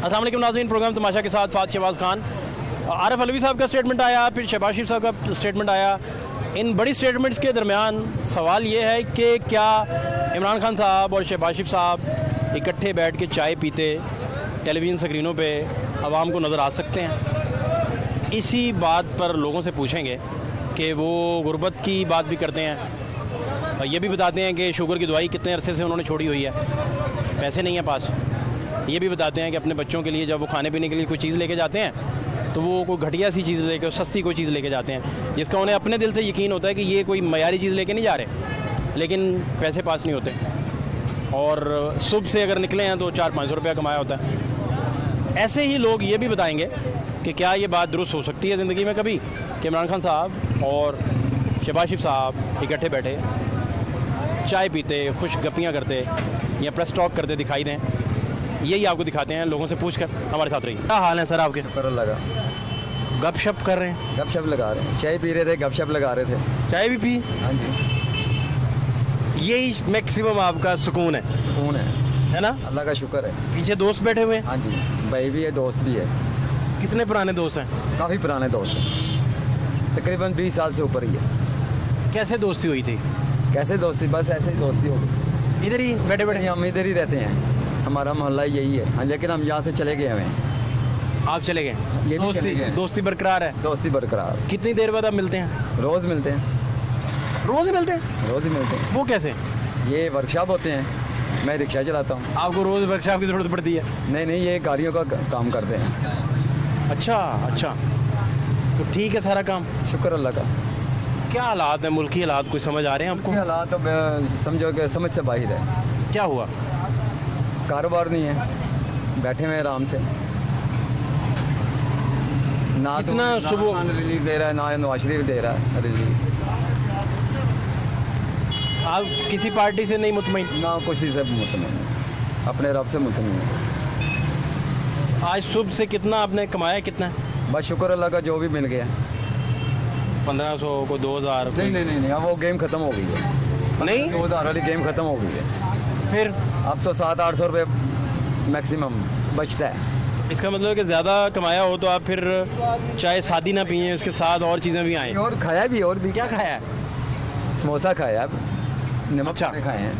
अस्सलाम वालेकुम नाज़रीन, प्रोग्राम तमाशा के साथ फात शहबाज खान। आरिफ अलवी साहब का स्टेटमेंट आया, फिर शहबाज शरीफ साहब का स्टेटमेंट आया। इन बड़ी स्टेटमेंट्स के दरमियान सवाल ये है कि क्या इमरान खान साहब और शहबाज शरीफ साहब इकट्ठे बैठ के चाय पीते टेलीविज़न स्क्रीनों पे आवाम को नज़र आ सकते हैं? इसी बात पर लोगों से पूछेंगे कि वो गुर्बत की बात भी करते हैं और ये भी बताते हैं कि शुगर की दवाई कितने अरसे से उन्होंने छोड़ी हुई है, पैसे नहीं हैं पास। ये भी बताते हैं कि अपने बच्चों के लिए जब वो खाने पीने के लिए कोई चीज़ लेके जाते हैं तो वो कोई घटिया सी चीज़ लेके, सस्ती कोई चीज़ लेके जाते हैं जिसका उन्हें अपने दिल से यकीन होता है कि ये कोई मयारी चीज़ लेके नहीं जा रहे, लेकिन पैसे पास नहीं होते और सुबह से अगर निकले हैं तो 400-500 रुपया कमाया होता है। ऐसे ही लोग ये भी बताएंगे कि क्या ये बात दुरुस्त हो सकती है ज़िंदगी में कभी कि इमरान खान साहब और शहबाज शरीफ साहब इकट्ठे बैठे चाय पीते, खुश गप्पियाँ करते या प्रेस टॉक करते दिखाई दें। यही आपको दिखाते हैं, लोगों से पूछकर हमारे साथ रहिए। क्या हाल है सर आपके? शुक्र लगा। गपशप कर रहे हैं? गपशप लगा रहे हैं, चाय पी रहे थे, गपशप लगा रहे थे। चाय भी पी? हाँ जी। यही मैक्सिमम आपका सुकून है? सुकून है ना? अल्लाह का शुक्र है। पीछे दोस्त बैठे हुए हैं? हाँ जी, भाई भी है, दोस्त भी है। कितने पुराने दोस्त हैं? काफ़ी पुराने दोस्त हैं, तकरीबन 20 साल से ऊपर ही है। कैसे दोस्ती हुई थी? कैसे दोस्ती? बस ऐसे ही दोस्ती हो गई। इधर ही बैठे बैठे? हम इधर ही रहते हैं, हमारा मोहल्ला यही है। हाँ, लेकिन हम यहाँ से चले गए हैं। आप चले गए? ये भी चले गए। दोस्ती बरकरार है? दोस्ती बरकरार। कितनी देर बाद आप मिलते हैं? रोज़ मिलते हैं। रोज़ ही मिलते हैं? रोज़ ही मिलते हैं। वो कैसे? ये वर्कशॉप होते हैं, मैं रिक्शा चलाता हूँ। आपको रोज़ वर्कशॉप की ज़रूरत पड़ती है? नहीं, ये गाड़ियों का काम करते हैं। अच्छा, तो ठीक है सारा काम? शुक्र अल्लाह का। क्या हालात है, मुल्की हालात कोई समझ आ रहे हैं आपको? हालात तो समझो कि समझ से बाहर है। क्या हुआ? कारोबार नहीं है, बैठे हुए आराम से। ना कितना तो सुबह रिलीफ दे रहा है, ना नवाज शरीफ दे रहा है रिलीफ। आप किसी पार्टी से नहीं मुतमईन? ना किसी से मुतमईन, अपने रब से मुतमईन। आज सुबह से कितना आपने कमाया? कितना? बस शुक्र अल्लाह का, जो भी मिल गया। 1500 को 2000? नहीं, अब वो गेम ख़त्म हो गई है। नहीं, 2000 वाली गेम ख़त्म हो गई है। फिर अब तो 700-800 रुपये मैक्सिमम बचता है। इसका मतलब कि ज़्यादा कमाया हो तो आप फिर चाहे शादी ना पिए, उसके साथ और चीज़ें भी आएँ। और खाया भी, और भी क्या खाया है? समोसा खाया, नमक अच्छा। खाए हैं।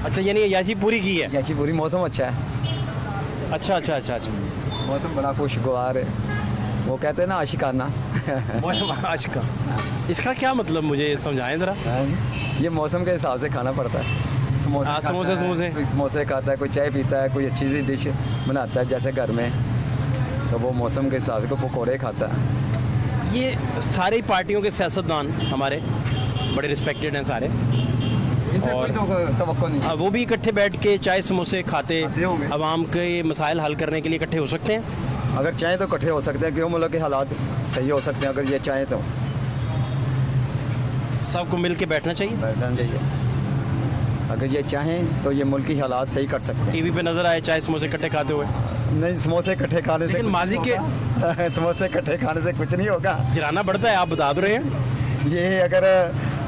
अच्छा, यानी याची पूरी की है? ऐसी पूरी। मौसम अच्छा है, अच्छा। मौसम बड़ा खुशगवार है। वो कहते हैं ना आशिकाना। मौसम आज का, इसका क्या मतलब मुझे समझाएं ज़रा। ये मौसम के हिसाब से खाना पड़ता है। समोसे खाता है, कोई समोसे खाता है, कोई चाय पीता है, कोई अच्छी सी डिश बनाता है जैसे घर में, तो वो मौसम के हिसाब से कोई पकौड़े खाता है। ये सारी पार्टियों के सियासतदान हमारे बड़े रिस्पेक्टेड हैं सारे, इनसे कोई तवक्को नहीं। वो भी इकट्ठे बैठ के चाय समोसे खाते होंगे। आवाम के मसाइल हल करने के लिए इकट्ठे हो सकते हैं? अगर चाहें तो इकट्ठे हो सकते हैं, क्यों? मुल्क के हालात सही हो सकते हैं अगर ये चाहें तो। सबको मिल के बैठना चाहिए? बैठना चाहिए। अगर ये चाहें तो ये मुल्क की हालात सही कर सकते हैं। टीवी पे नजर आए चाय समोसे इकट्ठे खाते हुए? नहीं, समोसे इकट्ठे खाने से लेकिन माजी के समोसे इकट्ठे खाने से कुछ नहीं होगा। गिराना पड़ता है, आप बता दो रहे हैं। ये अगर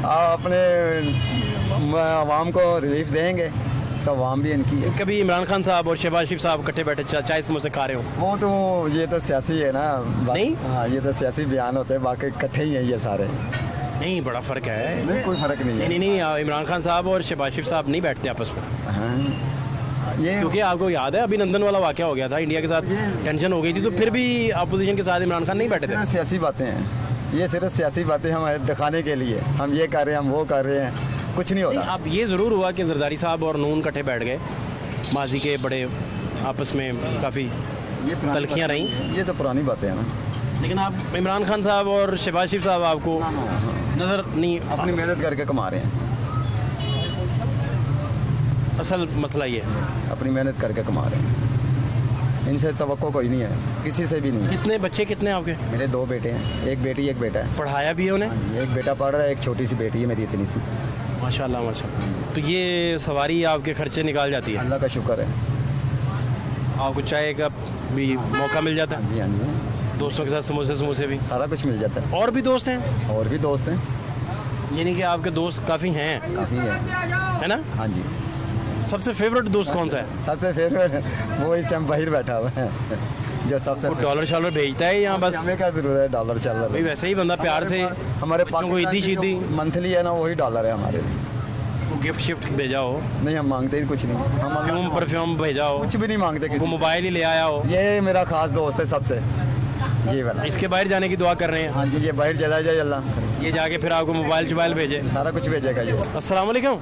आप अपने आवाम को रिलीफ देंगे तो आवाम भी इनकी है। कभी इमरान खान साहब और शहबाज शरीफ साहब इकट्ठे बैठे चाय समोसे खा रहे हो? वो तो ये तो सियासी है ना। नहीं? हाँ, ये तो सियासी बयान होते हैं, बाकी इकट्ठे ही हैं ये सारे। नहीं, बड़ा फ़र्क है। नहीं, कोई फ़र्क नहीं है। नहीं, इमरान खान साहब और शहबाज शरीफ साहब नहीं बैठते आपस में। हाँ, ये क्योंकि आपको याद है अभिनंदन वाला वाक़या हो गया था, इंडिया के साथ टेंशन हो गई थी, तो फिर भी अपोजिशन के साथ इमरान खान नहीं बैठे थे। सियासी बातें हैं, ये सिर्फ सियासी बातें हम दिखाने के लिए, हम ये कर रहे हैं, हम वो कर रहे हैं, कुछ नहीं होता। अब ये ज़रूर हुआ कि जरदारी साहब और नून इकट्ठे बैठ गए, माजी के बड़े आपस में काफ़ी तलखियाँ रहीं। ये तो पुरानी बातें हैं ना। लेकिन आप इमरान खान साहब और शहबाज शरीफ साहब आपको नज़र नहीं? अपनी मेहनत करके कमा रहे हैं। असल मसला ये है, अपनी मेहनत करके कमा रहे हैं, इनसे तवक्को कोई नहीं है, किसी से भी नहीं है। कितने बच्चे कितने आपके? मेरे 2 बेटे हैं, एक बेटी एक बेटा है। पढ़ाया भी है उन्हें? एक बेटा पढ़ रहा है, एक छोटी सी बेटी है मेरी, इतनी सी। माशाल्लाह माशाल्लाह। तो ये सवारी आपके खर्चे निकाल जाती है? अल्लाह का शुक्र है। आपको चाय का भी मौका मिल जाता है? जी हाँ जी, दोस्तों के साथ समोसे भी? सारा कुछ मिल जाता है। और भी दोस्त हैं? और भी दोस्त हैं, यानी कि आपके दोस्त काफ़ी हैं? काफ़ी है है ना? हाँ जी। सबसे फेवरेट दोस्त कौन सा है? सबसे फेवरेट वो इस टाइम बाहर बैठा हुआ है जो सबसे वो डॉलर शॉलर भेजता है यहाँ बस? हमें क्या जरूरत है डॉलर शॉलर? भाई वैसे ही बंदा प्यार से हमारे बच्चों को ईदी शीदी मंथली है ना, वही डॉलर है हमारे। गिफ्ट शिफ्ट भेजा हो? नहीं, हम मांगते ही कुछ नहीं। हम परफ्यूम परफ्यूम भेजा हो? कुछ भी नहीं मांगते वो किसी। मोबाइल ही ले आया हो? ये मेरा खास दोस्त है सबसे, ये वाला। इसके बाहर जाने की दुआ कर रहे हैं? हाँ जी, ये बाहर चला जाए अल्लाह, ये जाके फिर आपको मोबाइल शोबाइल भेजे? सारा कुछ भेजेगा ये। अस्सलाम वालेकुम।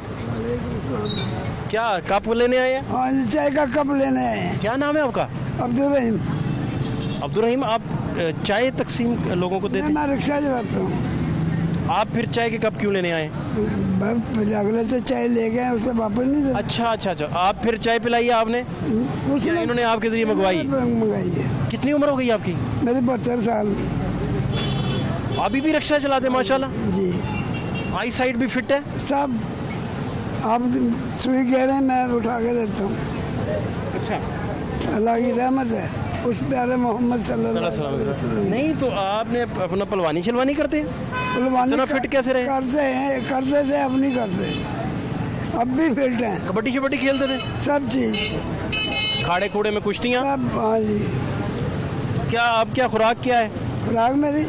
क्या कप लेने आए हैं? हाँ जी, चाय का कप लेने आए हैं। क्या नाम है आपका? अब्दुल रहीम। अब्दुल रहीम। आप चाय तकसीम लोगों को देते हैं? मैं रिक्शा चलाता हूँ। आप फिर चाय के कप क्यों लेने आए? अगले से चाय ले गए, उसे वापस नहीं देते। अच्छा अच्छा अच्छा। आप फिर चाय पिलाई है आपने या इन्होंने आपके जरिए मंगवाई? मंगवाई है। कितनी उम्र हो गई आपकी? मेरी 72 साल। अभी भी रिक्शा चलाते हैं माशाल्लाह? जी। आई साइड भी फिट है सब आप सुई कह रहे हैं, मैं उठा के देता हूँ। अच्छा। अल्लाह की रहमत है उस प्यारे मोहम्मद सल्लल्लाहु अलैहि वसल्लम। नहीं तो आपने अपना पलवानी शलवानी करते हैं? पहलवानी इतना फिट कैसे रहे? करते हैं, करते थे, अब नहीं करते। अब भी फिट हैं। कबड्डी शबड्डी खेलते थे? सब चीज़, खाड़े कूड़े में कुश्तियाँ? सब। हाँ जी। क्या अब क्या खुराक क्या है? खुराक मेरी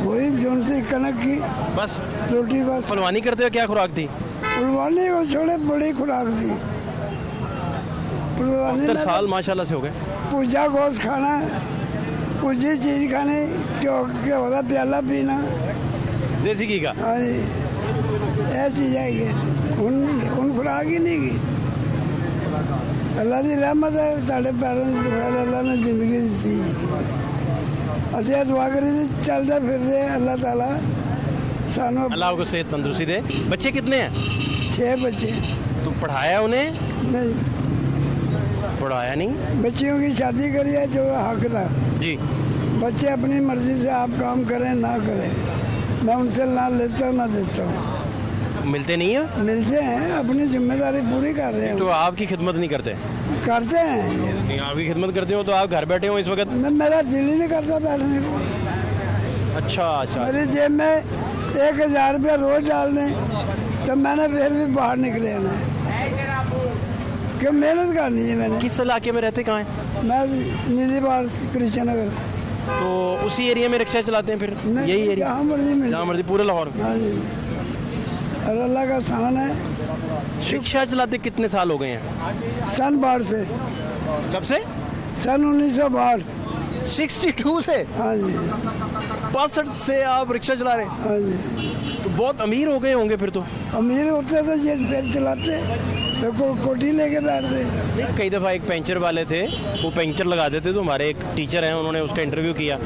वही जोन से कनक की बस रोटी, बस। पलवानी करते हो क्या खुराक थी? पहलवानी को छोड़े बड़ी खुराक थी। पहलवानी 70 में साल माशाल्लाह से हो गए। पूजा गोश्त खाना, पूजी चीज खानी, क्या होता प्याला पीना। देसी घी का? हाँ जी, यह चीज़ है कि उन खुराक ही नहीं की। अल्लाह की रहमत है साढ़े पैरों से, अल्लाह ने जिंदगी दी। असं दुआ करी थी चलते फिरते अल्लाह ताला सानू। अल्लाह को सेहत तंदुरुस्ती दे। बच्चे कितने हैं? 6 बच्चे। तो पढ़ाया उन्हें? नहीं, पढ़ाया नहीं। बच्चियों की शादी करी है जो हक था। जी। बच्चे अपनी मर्जी से आप काम करें ना करें, मैं उनसे ना लेता हूँ ना देता हूँ। मिलते नहीं है? मिलते हैं, अपनी जिम्मेदारी पूरी कर रहे तो हैं। आपकी खिदमत नहीं करते? करते हैं। नहीं, आपकी खिदमत करते हो तो आप घर बैठे हो इस वक्त? मेरा दिल ही नहीं करता बैठने को। अच्छा अच्छा। मेरी जेब में 1000 रुपया रोज डालने, तो मैंने फिर भी बाहर निकले ना, कि मेहनत करनी है मैंने। किस इलाके में रहते कहाँ हैं? मैं नीली बार कृष्ण नगर। तो उसी एरिया में रिक्शा चलाते हैं फिर? यही एरिया जहाँ मर्जी मिल। जहाँ मर्जी पूरे लाहौर में? हाँ जी, और अल्लाह का शान है। रिक्शा चलाते कितने साल हो गए हैं? सन 62 से। कब से? सन 1962। 62 से? हाँ जी। 62 से आप रिक्शा चला रहे हैं? हाँ जी। तो बहुत अमीर हो गए होंगे फिर तो? अमीर होते तो ये फिर चलाते, तो कोठी लेके बैठते। नहीं, कई दफ़ा एक पेंचर वाले थे, वो पेंचर लगा देते। तो हमारे एक टीचर हैं, उन्होंने उसका इंटरव्यू किया,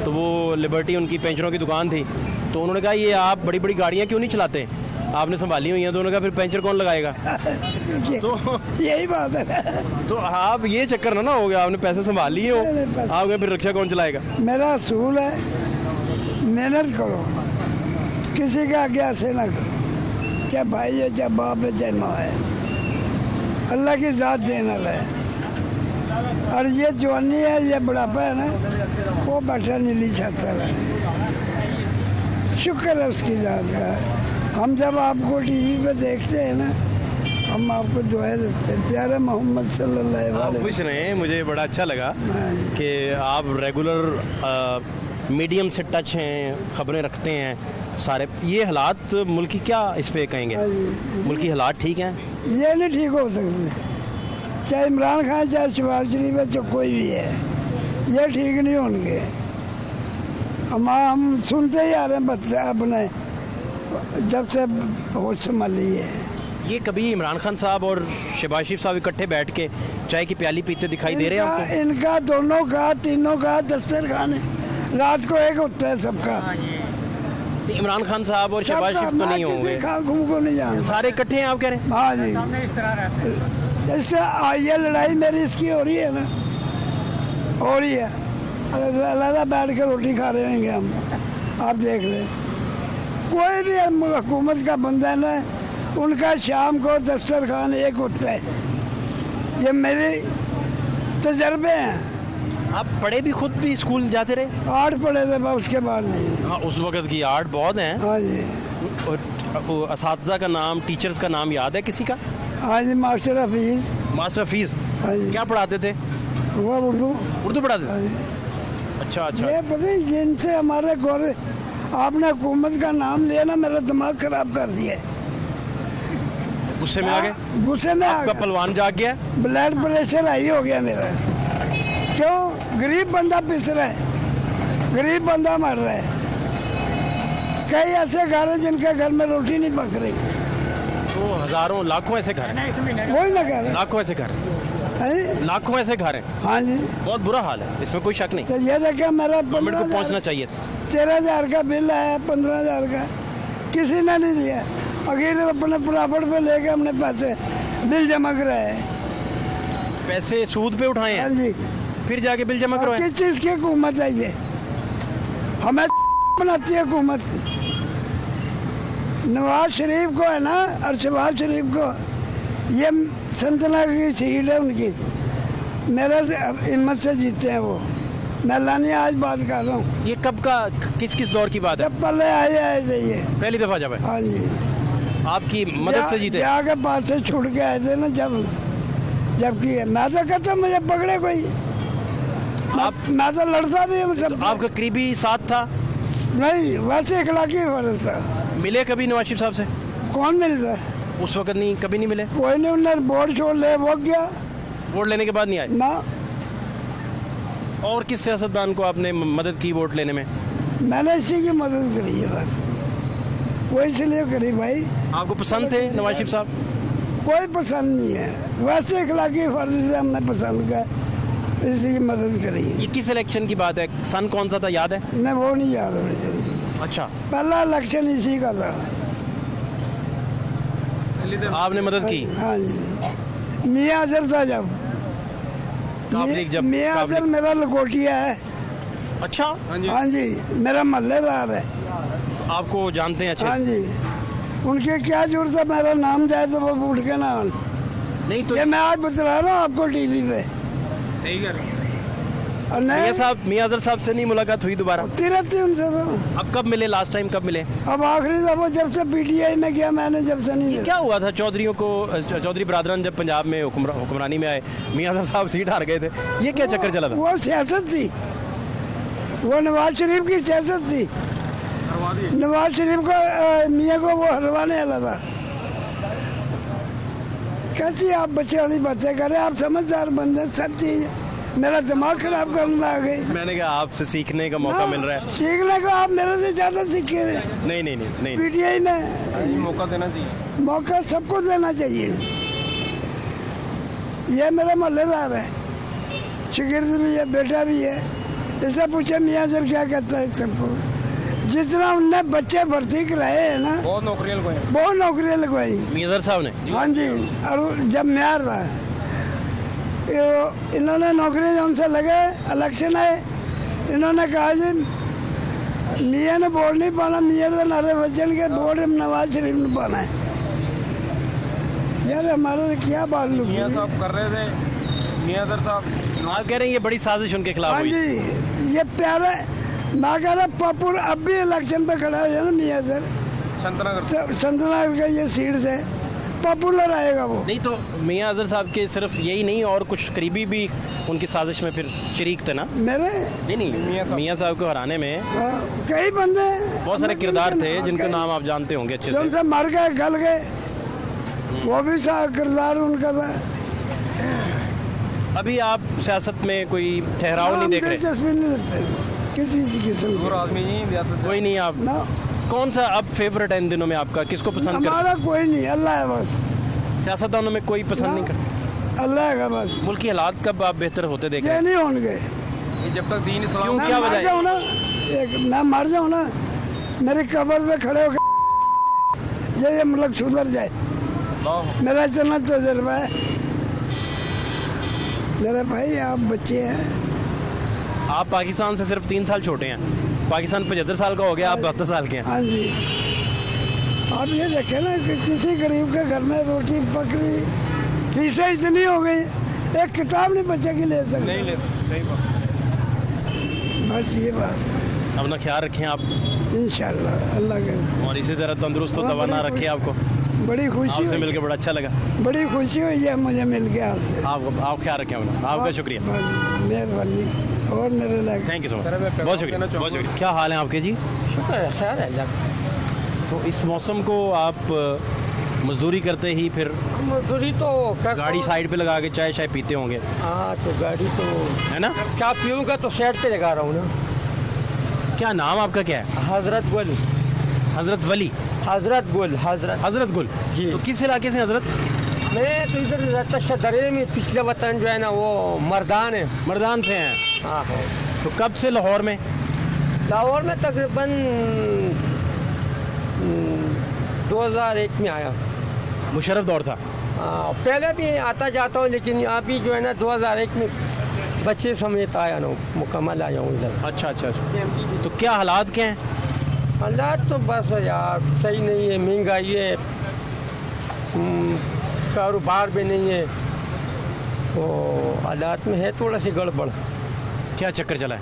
तो वो लिबर्टी उनकी पेंचरों की दुकान थी, तो उन्होंने कहा ये आप बड़ी बड़ी गाड़ियाँ क्यों नहीं चलाते, आपने संभाली हुई हैं? तो उन्होंने कहा फिर पेंचर कौन लगाएगा? तो यही बात है। तो आप ये चक्कर ना हो गया, आपने पैसे संभाल लिए हो, आप गए फिर रिक्शा कौन चलाएगा? मेरा असूल है, मेहनत करो, किसी के आगे ऐसे ना करो, चाहे भाई है, चाहे बाप है, चाहे माँ है। अल्लाह की ज़ात देने वाला है। और ये जवानी है, ये बुढ़ापा है ना, वो बैठा नीली छत है। शुक्र है उसकी ज़ात का। हम जब आपको टीवी पे देखते हैं ना, हम आपको दुआएं देते हैं। प्यारे मोहम्मद सल्लल्लाहु अलैहि आप वसल्लम। खुश रहें। मुझे बड़ा अच्छा लगा कि आप रेगुलर मीडियम से टच हैं, खबरें रखते हैं सारे। ये हालात मुल्क की क्या इस पे कहेंगे? मुल्क की हालात ठीक हैं? ये नहीं ठीक हो सकते, चाहे इमरान खान, चाहे शहबाज शरीफ है, चाहे कोई भी है, ये ठीक नहीं होंगे। हम सुनते ही आ रहे हैं बच्चे अपने, जब से होश संभाली है। ये कभी इमरान खान साहब और शहबाज शरीफ साहब इकट्ठे बैठ के चाय की प्याली पीते दिखाई दे रहे हैं आपको? इनका दोनों का, तीनों का दस्तरखान है, रात को एक होता है सबका। इमरान खान साहब और शहबाज शरीफ तो नहीं होंगे? को नहीं जानता। सारे इकट्ठे हैं आप कह रहे हैं? हाँ जी। इससे ये लड़ाई मेरी इसकी हो रही है ना, हो रही है। अलग बैठ कर रोटी खा रहे होंगे हम, आप देख ले। कोई भी हुकूमत का बंदा है ना, उनका शाम को दस्तरखान एक होता है। ये मेरे तजर्बे हैं। आप पढ़े भी, खुद भी स्कूल जाते रहे? 8 पढ़े थे, उसके बाद नहीं। हाँ, उस वक्त की 8 बहुत हैं। हाँ जी। और असातिज़ा का नाम, टीचर्स का नाम याद है किसी का? हाँ जी, मास्टर हफीज। मास्टर हफीज, हाँ जी। क्या पढ़ाते थे? वो उर्दू। उर्दू पढ़ाते हाँ थे? जी। अच्छा अच्छा। ये पता है, जिनसे हमारे गौर आपने हुकूमत का नाम लिया ना, मेरा दिमाग खराब कर दिया है। गुस्से में आ गए? गुस्से में आ आपका गया। पहलवान जाग गया? ब्लड प्रेशर हाई हो गया मेरा। क्यों? गरीब बंदा पिस रहा है, गरीब बंदा मर रहा है। कई ऐसे घर हैं जिनके घर में रोटी नहीं पक रही। तो हजारों लाखों ऐसे घर हैं। वही मैं कह रहा लाखों ऐसे घर हैं। हूँ। लाखों ऐसे घर हैं। हाँ जी। बहुत बुरा हाल है, इसमें कोई शक नहीं। तो ये देखिए, मेरा गवर्नमेंट को पहुंचना चाहिए। 13,000 का बिल है, 15,000 का किसी ने नहीं दिया। अकेले अपने प्रॉपर्ट पे लेके हमने पैसे बिल जमा कराए। पैसे सूद पे उठाए हाँ हैं, जी। फिर जाके बिल जमा करवाए। किस चीज़ की हुकूमत है ये? हमें बनाती है हुकूमत। नवाज शरीफ को है ना, और शहबाज शरीफ को, ये संतना की सीट है उनकी। मेरा हिम्मत से जीते हैं वो। मैं लानी आज बात कर रहा हूँ। ये कब का, किस किस दौर की बात है? जब पहले आए थे ये। पहली दफा जब है? हाँ जी। आपकी मदद से जीते? के पास से छुट के आए थे ना, जबकि मैं तो कहता मुझे पकड़े कोई। मैं तो लड़ता भी हूँ सब। आपका करीबी साथ था? नहीं, वैसे इखलाकी फर्ज था। मिले कभी नवाज शरीफ साहब से? कौन मिलता है? उस वक्त नहीं, कभी नहीं मिले? कोई नहीं, उन्होंने वोट छोड़ ले, वो गया। वोट लेने के बाद नहीं आए? ना। और किस सियासतदान को आपने मदद की वोट लेने में? मैंने इसी की मदद करी है बस। वो इसलिए करी भाई। आपको पसंद थे नवाज शरीफ साहब? कोई पसंद नहीं है, वैसे इखलाकी फर्ज से हमने पसंद किया, इसी की मदद करी है। ये किस इलेक्शन की बात है? सन कौन सा था, याद है? नहीं, वो नहीं याद है मुझे। अच्छा, पहला इलेक्शन इसी का था। आपने मदद की? हाँ जी। मियाँ अजहर था जब। मियाँ अजहर मेरा लकोटिया है। अच्छा। हाँ जी, मेरा महल्लेदार है। तो आपको जानते हैं अच्छे? हाँ जी। उनके क्या जरूरत है मेरा नाम जाए तो वो उठ के ना। नहीं तो ये मैं आज बता रहा हूँ आपको टीवी पे। और मियाँ अजहर साहब से नहीं मुलाकात हुई दोबारा? होती रहती उनसे तो। अब कब मिले, लास्ट टाइम कब मिले? अब आखिरी दफा जब से पीटीआई में गया मैंने, जब से नहीं ये क्या हुआ था चौधरियों को? चौधरी बरादरन जब पंजाब में हुक्मरानी में आए, मियाँ अजहर साहब सीट हार गए थे, ये क्या चक्कर चला था? वो सियासत थी, वो नवाज शरीफ की सियासत थी। नवाज शरीफ को मियाँ को वो हरवाने वाला था। कैसी आप बच्चे वाली बातें करें? आप समझदार बंदे, सब चीज मेरा दिमाग खराब करने आ गई। मैंने कहा आपसे सीखने का मौका मिल रहा है। सीखने को आप मेरे से ज्यादा सीखे हैं। नहीं नहीं नहीं नहीं, पीटीआई में मौका देना चाहिए। मौका सबको देना चाहिए। ये मेरा महल्लेदार है, शिगिर्द भी है, बेटा भी है। इससे पूछे मियाँ सर क्या कहता है सबको। जितना उनने बच्चे भर्ती कराए हैं ना, बहुत नौकरियां लगवाई। बहुत नौकरियां लगवाई मियाँ अजहर साहब ने? हाँ जी। और जब मेयर था, इन्होंने नौकरी जो उनसे लगे, इलेक्शन आए, इन्होंने कहा जी मियाँ ने वोट नहीं पाना, मियाँ तो नारे बच्चन के वोट नवाज शरीफ ने पाना है। यार हमारे क्या बात लुक मियाँ साहब कर रहे थे। मियाँ अजहर साहब आप कह रहे हैं ये बड़ी साजिश उनके खिलाफ हाँ हुई? जी। ये प्यारे मैं कह रहा पपुर अब भी इलेक्शन पे खड़ा है ना मियाँ सर, संतनगर का ये सीट से पॉपुलर आएगा वो। नहीं तो मियाँ अजहर साहब के सिर्फ यही नहीं और कुछ करीबी भी उनकी साजिश में फिर शरीक थे ना? मेरे नहीं मियाँ साहब को हराने में कई बंदे, बहुत सारे किरदार थे जिनके नाम आप जानते होंगे अच्छे से। उनसे मर गए, गल गए, वो भी किरदार उनका था। अभी आप सियासत में कोई ठहराव नहीं देख रहे? दिलचस्पी नहीं रखते किसी किस्म आदमी कोई नहीं। आप ना, कौन सा अब फेवरेट है इन दिनों में आपका? किसको पसंद करते? हमारा कोई नहीं, अल्लाह है बस। सियासतदानों में कोई पसंद नहीं करता? अल्लाह का बस। मुल्क की हालात कब आप बेहतर होते देख रहे ये हैं? नहीं होंगे जब तक दीन इस्लाम। क्यों, क्या वजह है? ना मैं मर जाऊँ ना, मेरी कब्र पे खड़े होकर ये मुल्क सुधर जाए, मेरा इतना तजुर्बा है। मेरे भाई आप बच्चे हैं। आप पाकिस्तान से सिर्फ 3 साल छोटे हैं। पाकिस्तान 75 साल का हो गया, आप 72 साल के हैं। हाँ जी। आप ये देखें ना कि किसी गरीब के घर में रोटी पकड़ी, फीसें इतनी हो गई, एक किताब नहीं बच्चे की ले सकते। नहीं ले सही बात। बस ये बात है। अपना ख्याल रखें आप, इंशाल्लाह अल्लाह के। और इसी तरह तंदुरुस्त दवाना रखें आपको। बड़ी खुशी आपसे हुई, मिलकर बड़ा अच्छा लगा। बड़ी खुशी हुई है मुझे मिल के आपसे। आप ख्याल रखें अपना, आपका शुक्रिया, मेहरबानी और मेरे लगे। थैंक यू सो मच, बहुत शुक्रिया, बहुत शुक्रिया। क्या हाल है आपके जी? शुक्र है, खैर है अल्लाह। तो इस मौसम को आप मजदूरी करते ही फिर मजदूरी तो गाड़ी साइड पे लगा के चाय शाय पीते होंगे, हाँ, तो गाड़ी तो है ना? चाय पीऊँगा तो साइड पे लगा रहा हूँ ना। क्या नाम आपका क्या है? हजरत गुल, हजरत वली, हजरत गुल, हजरत गुल जी। तो किस इलाके से हजरत? मैं तो इधर रहता शदरे में, पिछले वतन जो है ना वो मर्दान है। मर्दान से हैं। हाँ हाँ, तो कब से लाहौर में? लाहौर में तकरीबन 2001 में आया। मुशर्रफ दौर था। हाँ, पहले भी आता जाता हूँ, लेकिन अभी जो है ना 2001 में बच्चे समेत आया ना, मुकम्मल आया हूँ इधर। अच्छा अच्छा अच्छा। तो क्या हालात क्या हैं? हालात तो बस यार सही नहीं है, महंगाई है, कारोबार भी नहीं है, तो हालात में है थोड़ा सी गड़बड़। क्या चक्कर चला है?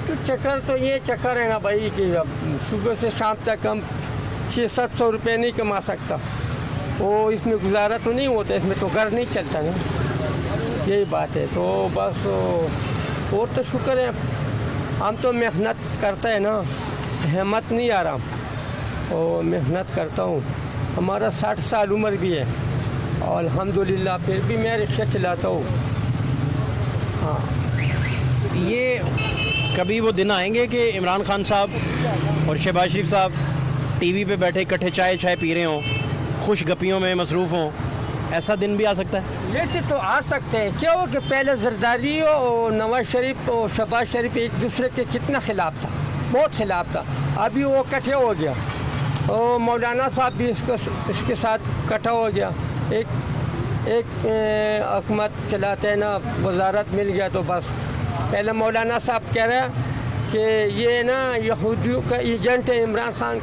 तो चक्कर तो ये चक्कर है ना भाई कि अब सुबह से शाम तक हम 600-700 रुपये नहीं कमा सकता, वो इसमें गुजारा तो नहीं होता, इसमें तो घर नहीं चलता ना, यही बात है। तो बस और तो शुक्र है, हम तो मेहनत करते हैं ना, हिम्मत नहीं आ रहा, और मेहनत करता हूँ। हमारा 60 साल उम्र भी है और अल्हम्दुलिल्लाह फिर भी मैं रिक्शा चलाता हूँ। हाँ, ये कभी वो दिन आएंगे कि इमरान खान साहब और शहबाज शरीफ साहब टीवी पे बैठे इकट्ठे चाय चाय पी रहे हों, खुश गपियों में मसरूफ़ हों, ऐसा दिन भी आ सकता है? ये तो आ सकते हैं। क्या हो कि पहले जरदारी और नवाज शरीफ और शहबाज शरीफ एक दूसरे के कितना खिलाफ था, बहुत खिलाफ था। अभी वो इकट्ठे हो गया, और मौलाना साहब भी इसके साथ इकट्ठा हो गया। एक हुकूमत चलाते हैं ना, वजारत मिल गया तो बस। पहले मौलाना साहब कह रहे हैं कि ये ना यहूदियों का एजेंट है इमरान खान,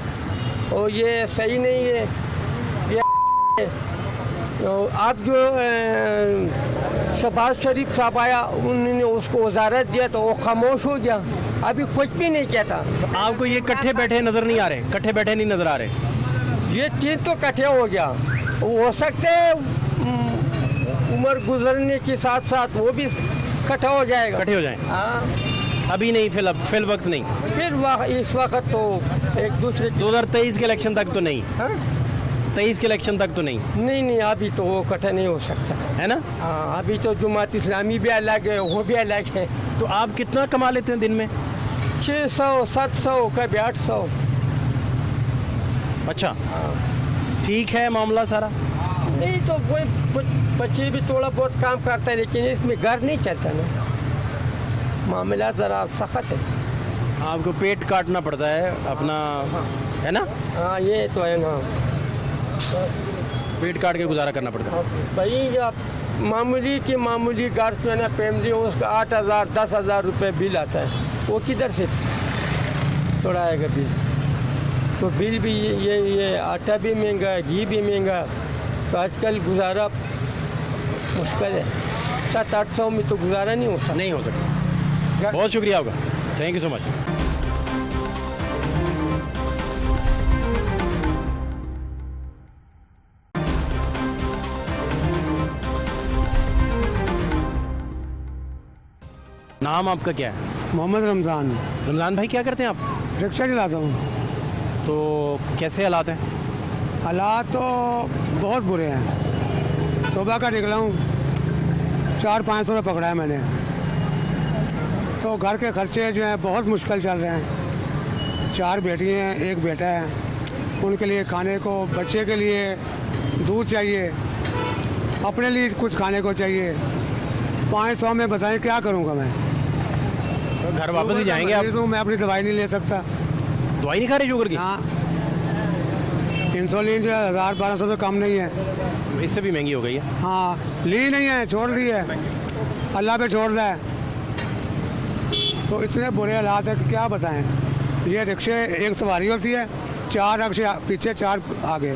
और ये सही नहीं है, ये तो आप जो शहबाज शरीफ साहब आया, उन्होंने उसको वजारत दिया तो वो खामोश हो गया, अभी कुछ भी नहीं कहता। तो आपको ये इकट्ठे बैठे नज़र नहीं आ रहे? इकट्ठे बैठे नहीं नज़र आ रहे? ये तीन तो इकट्ठे हो गया, हो सकते है उम्र गुजरने के साथ साथ वो भी इकट्ठा हो जाएगा, इकट्ठे हो जाएं? हाँ, अभी नहीं, फिल वक्त नहीं। फिर इस वक्त तो एक दूसरे 2023 के इलेक्शन तक तो नहीं, हाँ? 23 के इलेक्शन तक तो नहीं, नहीं, अभी तो वो इकट्ठा नहीं हो सकता है ना? हाँ, अभी तो जमात इस्लामी भी अलग है, वो भी अलग है। तो आप कितना कमा लेते हैं दिन में? 600-700 कभी 800। अच्छा, ठीक है मामला सारा? नहीं तो कोई बच्चे भी थोड़ा बहुत काम करता है, लेकिन इसमें घर नहीं चलता ना, मामला ज़रा सख्त है। आपको पेट काटना पड़ता है अपना, है ना? हाँ, ये तो है ना, पेट काट के गुजारा करना पड़ता है। भाई अब मामूली की मामूली घर जो है ना, फैमिली उसका 8,000-10,000 रुपये बिल आता है, वो किधर से छोड़ाएगा बिल? तो बिल भी ये आटा भी महंगा है, घी भी महंगा है, तो आजकल गुजारा मुश्किल है। 700-800 में तो गुजारा नहीं हो सकता। नहीं हो सकता। बहुत शुक्रिया आपका, थैंक यू सो मच। नाम आपका क्या है? मोहम्मद रमज़ान, रमज़ान भाई, क्या करते हैं आप? रिक्शा चलाता हूँ। तो कैसे हालात हैं? हालात तो बहुत बुरे हैं। सुबह का निकला हूँ, 400-500 रुपये पकड़ा है मैंने, तो घर के खर्चे जो हैं बहुत मुश्किल चल रहे हैं। 4 बेटी हैं, 1 बेटा है, उनके लिए खाने को, बच्चे के लिए दूध चाहिए, अपने लिए कुछ खाने को चाहिए। 500 में बताएं क्या करूँगा मैं? तो घर वापस ही जाएंगे आप? मैं अपनी दवाई नहीं ले सकता। दवाई नहीं खा रहे शुगर की? हाँ, इंसुलिन जो है 1000-1200 से कम नहीं है। इससे भी महंगी हो गई है। हाँ, ली नहीं है, छोड़ दी है, अल्लाह पे छोड़ रहा है। तो इतने बुरे हालात है कि क्या बताएं। ये रिक्शे, एक सवारी होती है, 4 रिक्शे पीछे 4 आगे।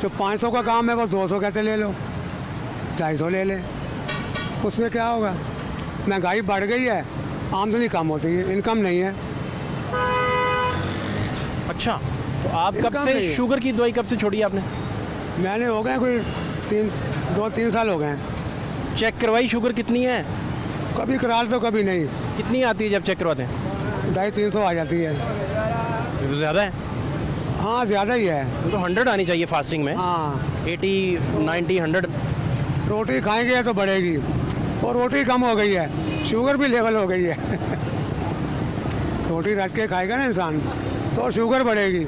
जो 500 का काम है वो 200 कहते ले लो, 250 ले ले, उसमें क्या होगा? महंगाई बढ़ गई है, आमदनी कम होती है, इनकम नहीं है। अच्छा, तो आप कब इनकम से नहीं है। शुगर की दवाई कब से छोड़ी आपने? मैंने हो गए कोई 2-3 साल हो गए हैं। चेक करवाई शुगर कितनी है? कभी करा तो कभी नहीं, कितनी आती है जब चेक करवाते हैं? 250-300 आ जाती है। ये तो ज़्यादा है। हाँ ज़्यादा ही है। ये तो 100 आनी चाहिए फास्टिंग में। हाँ 80, 90, 100। रोटी खाएंगे तो बढ़ेगी, और रोटी कम हो गई है, शुगर भी लेवल हो गई है। रोटी रच के खाएगा ना इंसान तो शुगर बढ़ेगी।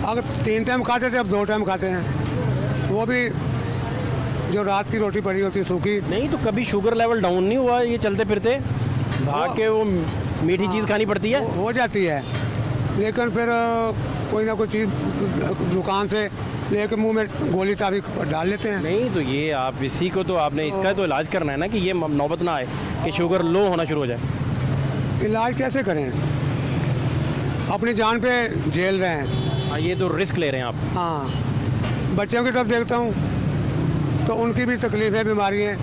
अगर 3 टाइम खाते थे अब 2 टाइम खाते हैं, वो भी जो रात की रोटी पड़ी होती है सूखी। नहीं तो कभी शुगर लेवल डाउन नहीं हुआ? ये चलते फिरते भाग के वो मीठी चीज़ खानी पड़ती है। हो जाती है, लेकिन फिर कोई ना कोई चीज़ दुकान से लेके मुंह में गोली ताबी डाल लेते हैं। नहीं तो ये आप इसी को तो आपने इसका तो इलाज करना है ना, कि ये नौबत ना आए कि शुगर लो होना शुरू हो जाए। इलाज कैसे करें, अपनी जान पे झेल रहे हैं। हाँ, ये तो रिस्क ले रहे हैं आप। हाँ बच्चों की तरफ देखता हूँ तो उनकी भी तकलीफ़ें बीमारी हैं,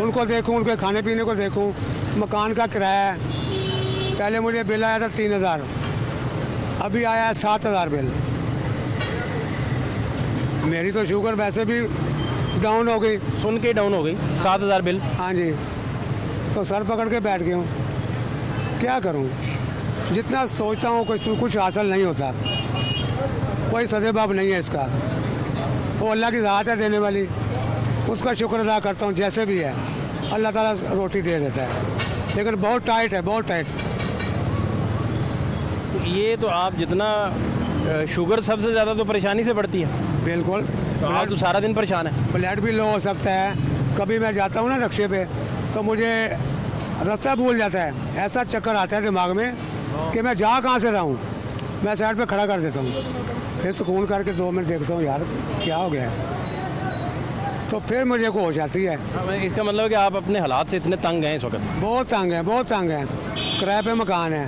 उनको देखूँ, उनके खाने पीने को देखूँ, मकान का किराया है। पहले मुझे बिल आया था 3000, अभी आया है 7000 बिल। मेरी तो शुगर वैसे भी डाउन हो गई। सुन के डाउन हो गई 7000 बिल। हाँ जी, तो सर पकड़ के बैठ गया हूँ, क्या करूँ। जितना सोचता हूँ कुछ हासिल नहीं होता, कोई सदेबाब नहीं है इसका। वो अल्लाह की ज़ात है देने वाली, उसका शुक्र अदा करता हूँ। जैसे भी है अल्लाह ताला रोटी दे देता है, लेकिन बहुत टाइट है, बहुत टाइट। ये तो आप जितना शुगर सबसे ज़्यादा तो परेशानी से बढ़ती है। बिल्कुल, तो आप तो सारा दिन परेशान है। ब्लड भी लो हो सकता है। कभी मैं जाता हूँ ना रक्शे पे तो मुझे रास्ता भूल जाता है, ऐसा चक्कर आता है दिमाग में कि मैं जा कहाँ से रहा हूँ। मैं साइड पे खड़ा कर देता हूँ, फिर सुकून करके 2 मिनट देखता हूँ यार क्या हो गया है, तो फिर मुझे को हो जाती है। इसका मतलब है कि आप अपने हालात से इतने तंग हैं इस वक्त। बहुत तंग है, बहुत तंग है। किराए पे मकान है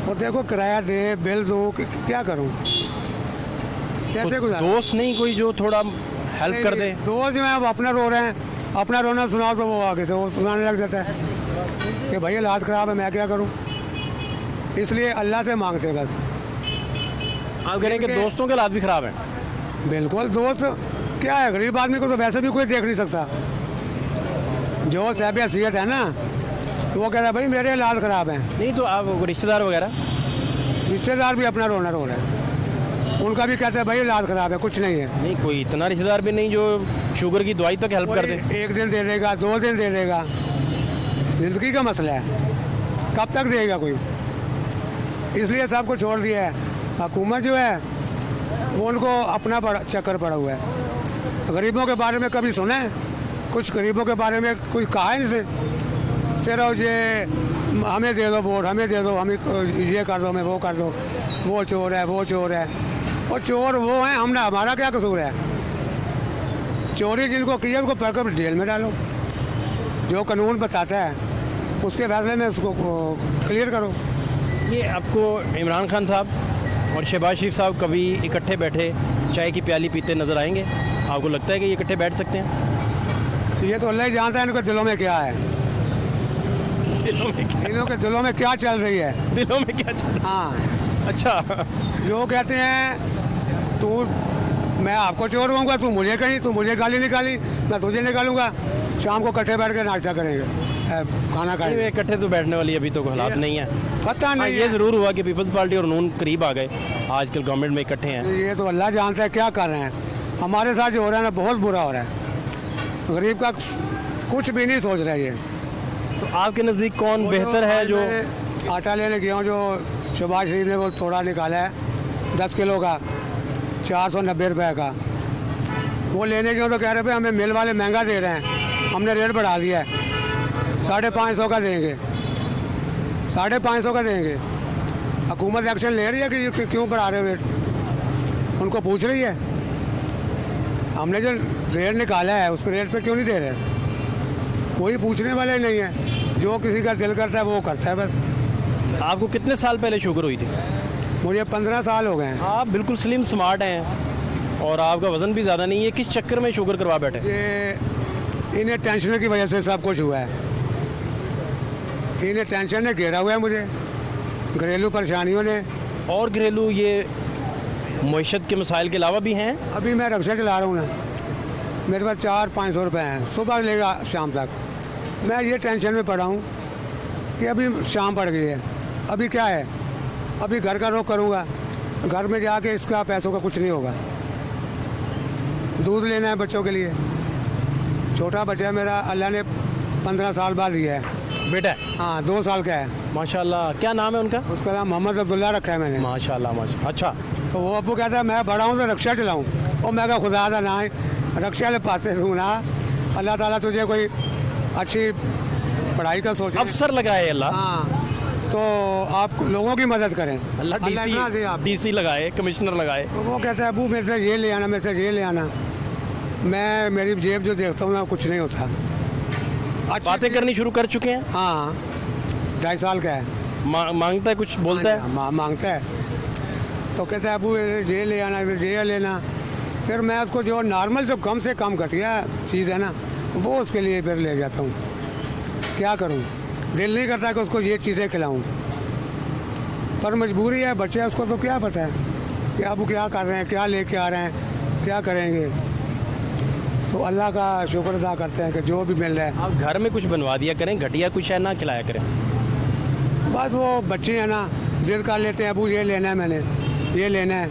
और देखो किराया दे, बिल दो, क्या करूँ, कैसे गुजारूं? दोस्त नहीं कोई जो थोड़ा हेल्प कर दे? दोस्त जो है वो अपना रो रहे हैं, अपना रोना सुनाओ तो वो आगे से वो सुनाने लग जाता है कि भाई हालात ख़राब है, मैं क्या करूं। इसलिए अल्लाह से मांगते बस। आप कह रहे हैं कि दोस्तों के हालात भी ख़राब हैं? बिल्कुल, दोस्त क्या है, गरीब आदमी को तो वैसे भी कोई देख नहीं सकता। जो साहब हैसियत है ना, तो वो कह रहा है भाई मेरे हालात ख़राब हैं। नहीं तो आप रिश्तेदार वगैरह? रिश्तेदार भी अपना रोना रो रहे हैं, उनका भी कहते हैं भाई हालात ख़राब है, कुछ नहीं है। नहीं कोई इतना रिश्तेदार भी नहीं जो शुगर की दवाई तक हेल्प कर दे? कोई 1 दिन दे देगा, 2 दिन दे देगा, ज़िंदगी का मसला है, कब तक देगा कोई। इसलिए सबको छोड़ दिया है। हुकूमत जो है वो उनको अपना चक्कर पड़ा हुआ है। गरीबों के बारे में कभी सुना है? कुछ गरीबों के बारे में कुछ कहा है इनसे? सिर्फ ये हमें दे दो वोट, हमें दे दो, हमें ये कर दो, हमें वो कर दो, वो चोर है, वो चोर है। और चोर वो हैं, हमने, हमारा क्या कसूर है? चोरी जिनको की है उसको पकड़ जेल में डालो, जो कानून बताता है उसके फैसले में उसको क्लियर करो। ये आपको इमरान खान साहब और शहबाज शरीफ साहब कभी इकट्ठे बैठे चाय की प्याली पीते नज़र आएंगे? आपको लगता है कि ये इकट्ठे बैठ सकते हैं? ये तो अल्लाह ही जानता है इनके दिलों में क्या है, दिलों में क्या? इनों के दिलों में क्या चल रही है। दिलों में क्या चल रहा हाँ, है? अच्छा, जो कहते हैं तू, मैं आपको चोर कहूँगा, तू मुझे कहीं, तू मुझे गाली निकाली, मैं तुझे निकालूंगा। शाम को इकट्ठे बैठ के नाश्ता करेंगे, खाना खाएंगे। इकट्ठे तो बैठने वाली अभी तो हालात नहीं है। पता हाँ, नहीं ये है। ज़रूर हुआ कि पीपल्स पार्टी और नून करीब आ गए, आजकल गवर्नमेंट में इकट्ठे हैं। ये तो अल्लाह जानता है क्या कर रहे हैं। हमारे साथ जो हो रहा है ना, बहुत बुरा हो रहा है। गरीब का कुछ भी नहीं सोच रहा है ये। तो आपके नज़दीक कौन बेहतर है? जो मैं आटा लेने गया हूँ, जो शहबाज शरीफ ने वो थोड़ा निकाला है 10 किलो का, 490 रुपये का, वो लेने गया तो कह रहे भाई हमें मिल वाले महंगा दे रहे हैं, हमने रेट बढ़ा दिया है, 550 का देंगे, 550 का देंगे। हुकूमत एक्शन ले रही है कि क्यों बढ़ा रहे हो रेट, उनको पूछ रही है। हमने जो रेट निकाला है उस रेट पे क्यों नहीं दे रहे, कोई पूछने वाला ही नहीं है। जो किसी का दिल करता है वो करता है बस। आपको कितने साल पहले शुगर हुई थी? मुझे 15 साल हो गए हैं। आप बिल्कुल स्लिम स्मार्ट हैं और आपका वज़न भी ज़्यादा नहीं है, किस चक्कर में शुगर करवा बैठे? ये इन्हें टेंशन की वजह से सब कुछ हुआ है। इन्हें टेंशन ने घेरा हुआ है मुझे, घरेलू परेशानियों ने, और घरेलू ये मईशत के मसाइल के अलावा भी हैं? अभी मैं रिक्शा चला रहा हूँ ना, मेरे पास 400-500 रुपये हैं, सुबह लेगा शाम तक। मैं ये टेंशन में पड़ा हूँ कि अभी शाम पड़ गई है, अभी क्या है, अभी घर का रुख करूँगा, घर में जाके इसका पैसों का कुछ नहीं होगा। दूध लेना है बच्चों के लिए, छोटा बच्चा है मेरा, अल्लाह ने 15 साल बाद दिया है। बेटा है? हाँ, 2 साल का है। माशाल्लाह। क्या नाम है उनका? उसका नाम मोहम्मद अब्दुल्ला रखा है मैंने। माशाल्लाह माशाल्लाह। अच्छा, तो वो अब्बू कहता है मैं बड़ा हूँ तो रिक्शा चलाऊँ, और मैं कहा खुदा था ना रिक्शा ले पाते हूँ ना, अल्लाह ताला तुझे कोई अच्छी पढ़ाई का सोचे। अफसर लगाए अल्लाह। हाँ, तो आप लोगों की मदद करें। अल्लाह इतना दे आप। डीसी लगाए, कमिश्नर लगाए। तो वो कहता है अबू मेरे से ये ले आना, मेरे से ये ले आना। मैं मेरी जेब जो देखता हूँ ना कुछ नहीं होता। बातें करनी शुरू कर चुके हैं? हाँ, 2.5 साल का है। मांगता है, कुछ बोलता है? मांगता है, तो कहता है अबू ये ले आना, ये लेना। फिर मैं उसको जो नॉर्मल जो कम से कम घटिया चीज़ है ना, वो उसके लिए फिर ले जाता हूँ। क्या करूँ, दिल नहीं करता कि उसको ये चीज़ें खिलाऊँ, पर मजबूरी है, बच्चे उसको तो क्या पता है कि अब क्या कर रहे हैं, क्या लेके आ रहे हैं, क्या करेंगे। तो अल्लाह का शुक्र अदा करते हैं कि जो भी मिल रहा है। आप घर में कुछ बनवा दिया करें, घटिया कुछ है ना खिलाया करें। बस वो बच्चे हैं ना, जिद कर लेते हैं अबू ये लेना है, मैंने ये लेना है,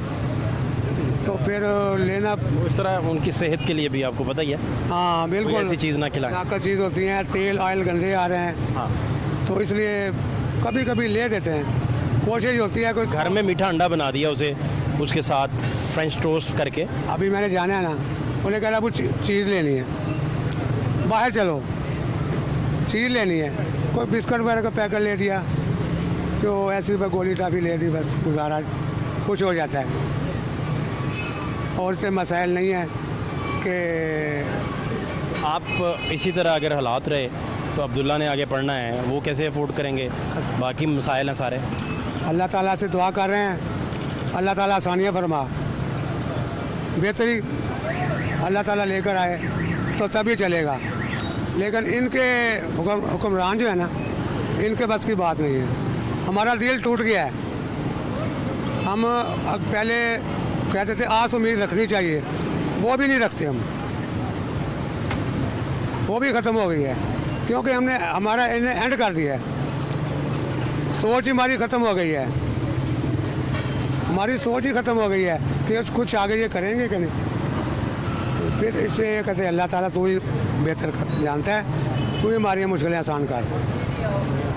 तो फिर लेना। उस तरह उनकी सेहत के लिए भी आपको पता ही है। हाँ बिल्कुल, ऐसी चीज़ ना खिलाएं। ताकत चीज़ होती है, तेल ऑयल गंदे आ रहे हैं। हाँ, तो इसलिए कभी कभी ले देते हैं, कोशिश होती है कुछ। घर में मीठा अंडा बना दिया उसे, उसके साथ फ्रेंच टोस्ट करके। अभी मैंने जाना है ना, उन्हें कह रहा कुछ चीज़ लेनी है, बाहर चलो, चीज़ लेनी है, कोई बिस्कुट वगैरह का पैकेट ले दिया, जो ऐसी पर गोली टाफी ले दी, बस गुजारा कुछ हो जाता है। और इससे मसाइल नहीं है कि आप इसी तरह अगर हालात रहे तो अब्दुल्ला ने आगे पढ़ना है, वो कैसे अफोर्ड करेंगे? बाकी मसाइल हैं सारे। अल्लाह ताला से दुआ कर रहे हैं, अल्लाह ताला आसानियाँ फरमा, बेहतरी अल्लाह ताला लेकर आए तो तभी चलेगा। लेकिन इनके हुक्मरान जो है ना, इनके बस की बात नहीं है। हमारा दिल टूट गया है। हम पहले कहते थे आस उम्मीद रखनी चाहिए, वो भी नहीं रखते हम, वो भी ख़त्म हो गई है, क्योंकि हमने हमारा इन्हें एंड कर दिया है। सोच हमारी ख़त्म हो गई है, हमारी सोच ही ख़त्म हो गई है कि कुछ आगे ये करेंगे कि नहीं। फिर इससे कहते अल्लाह ताला तू ही बेहतर जानता है, तू ही हमारी मुश्किलें आसान कर।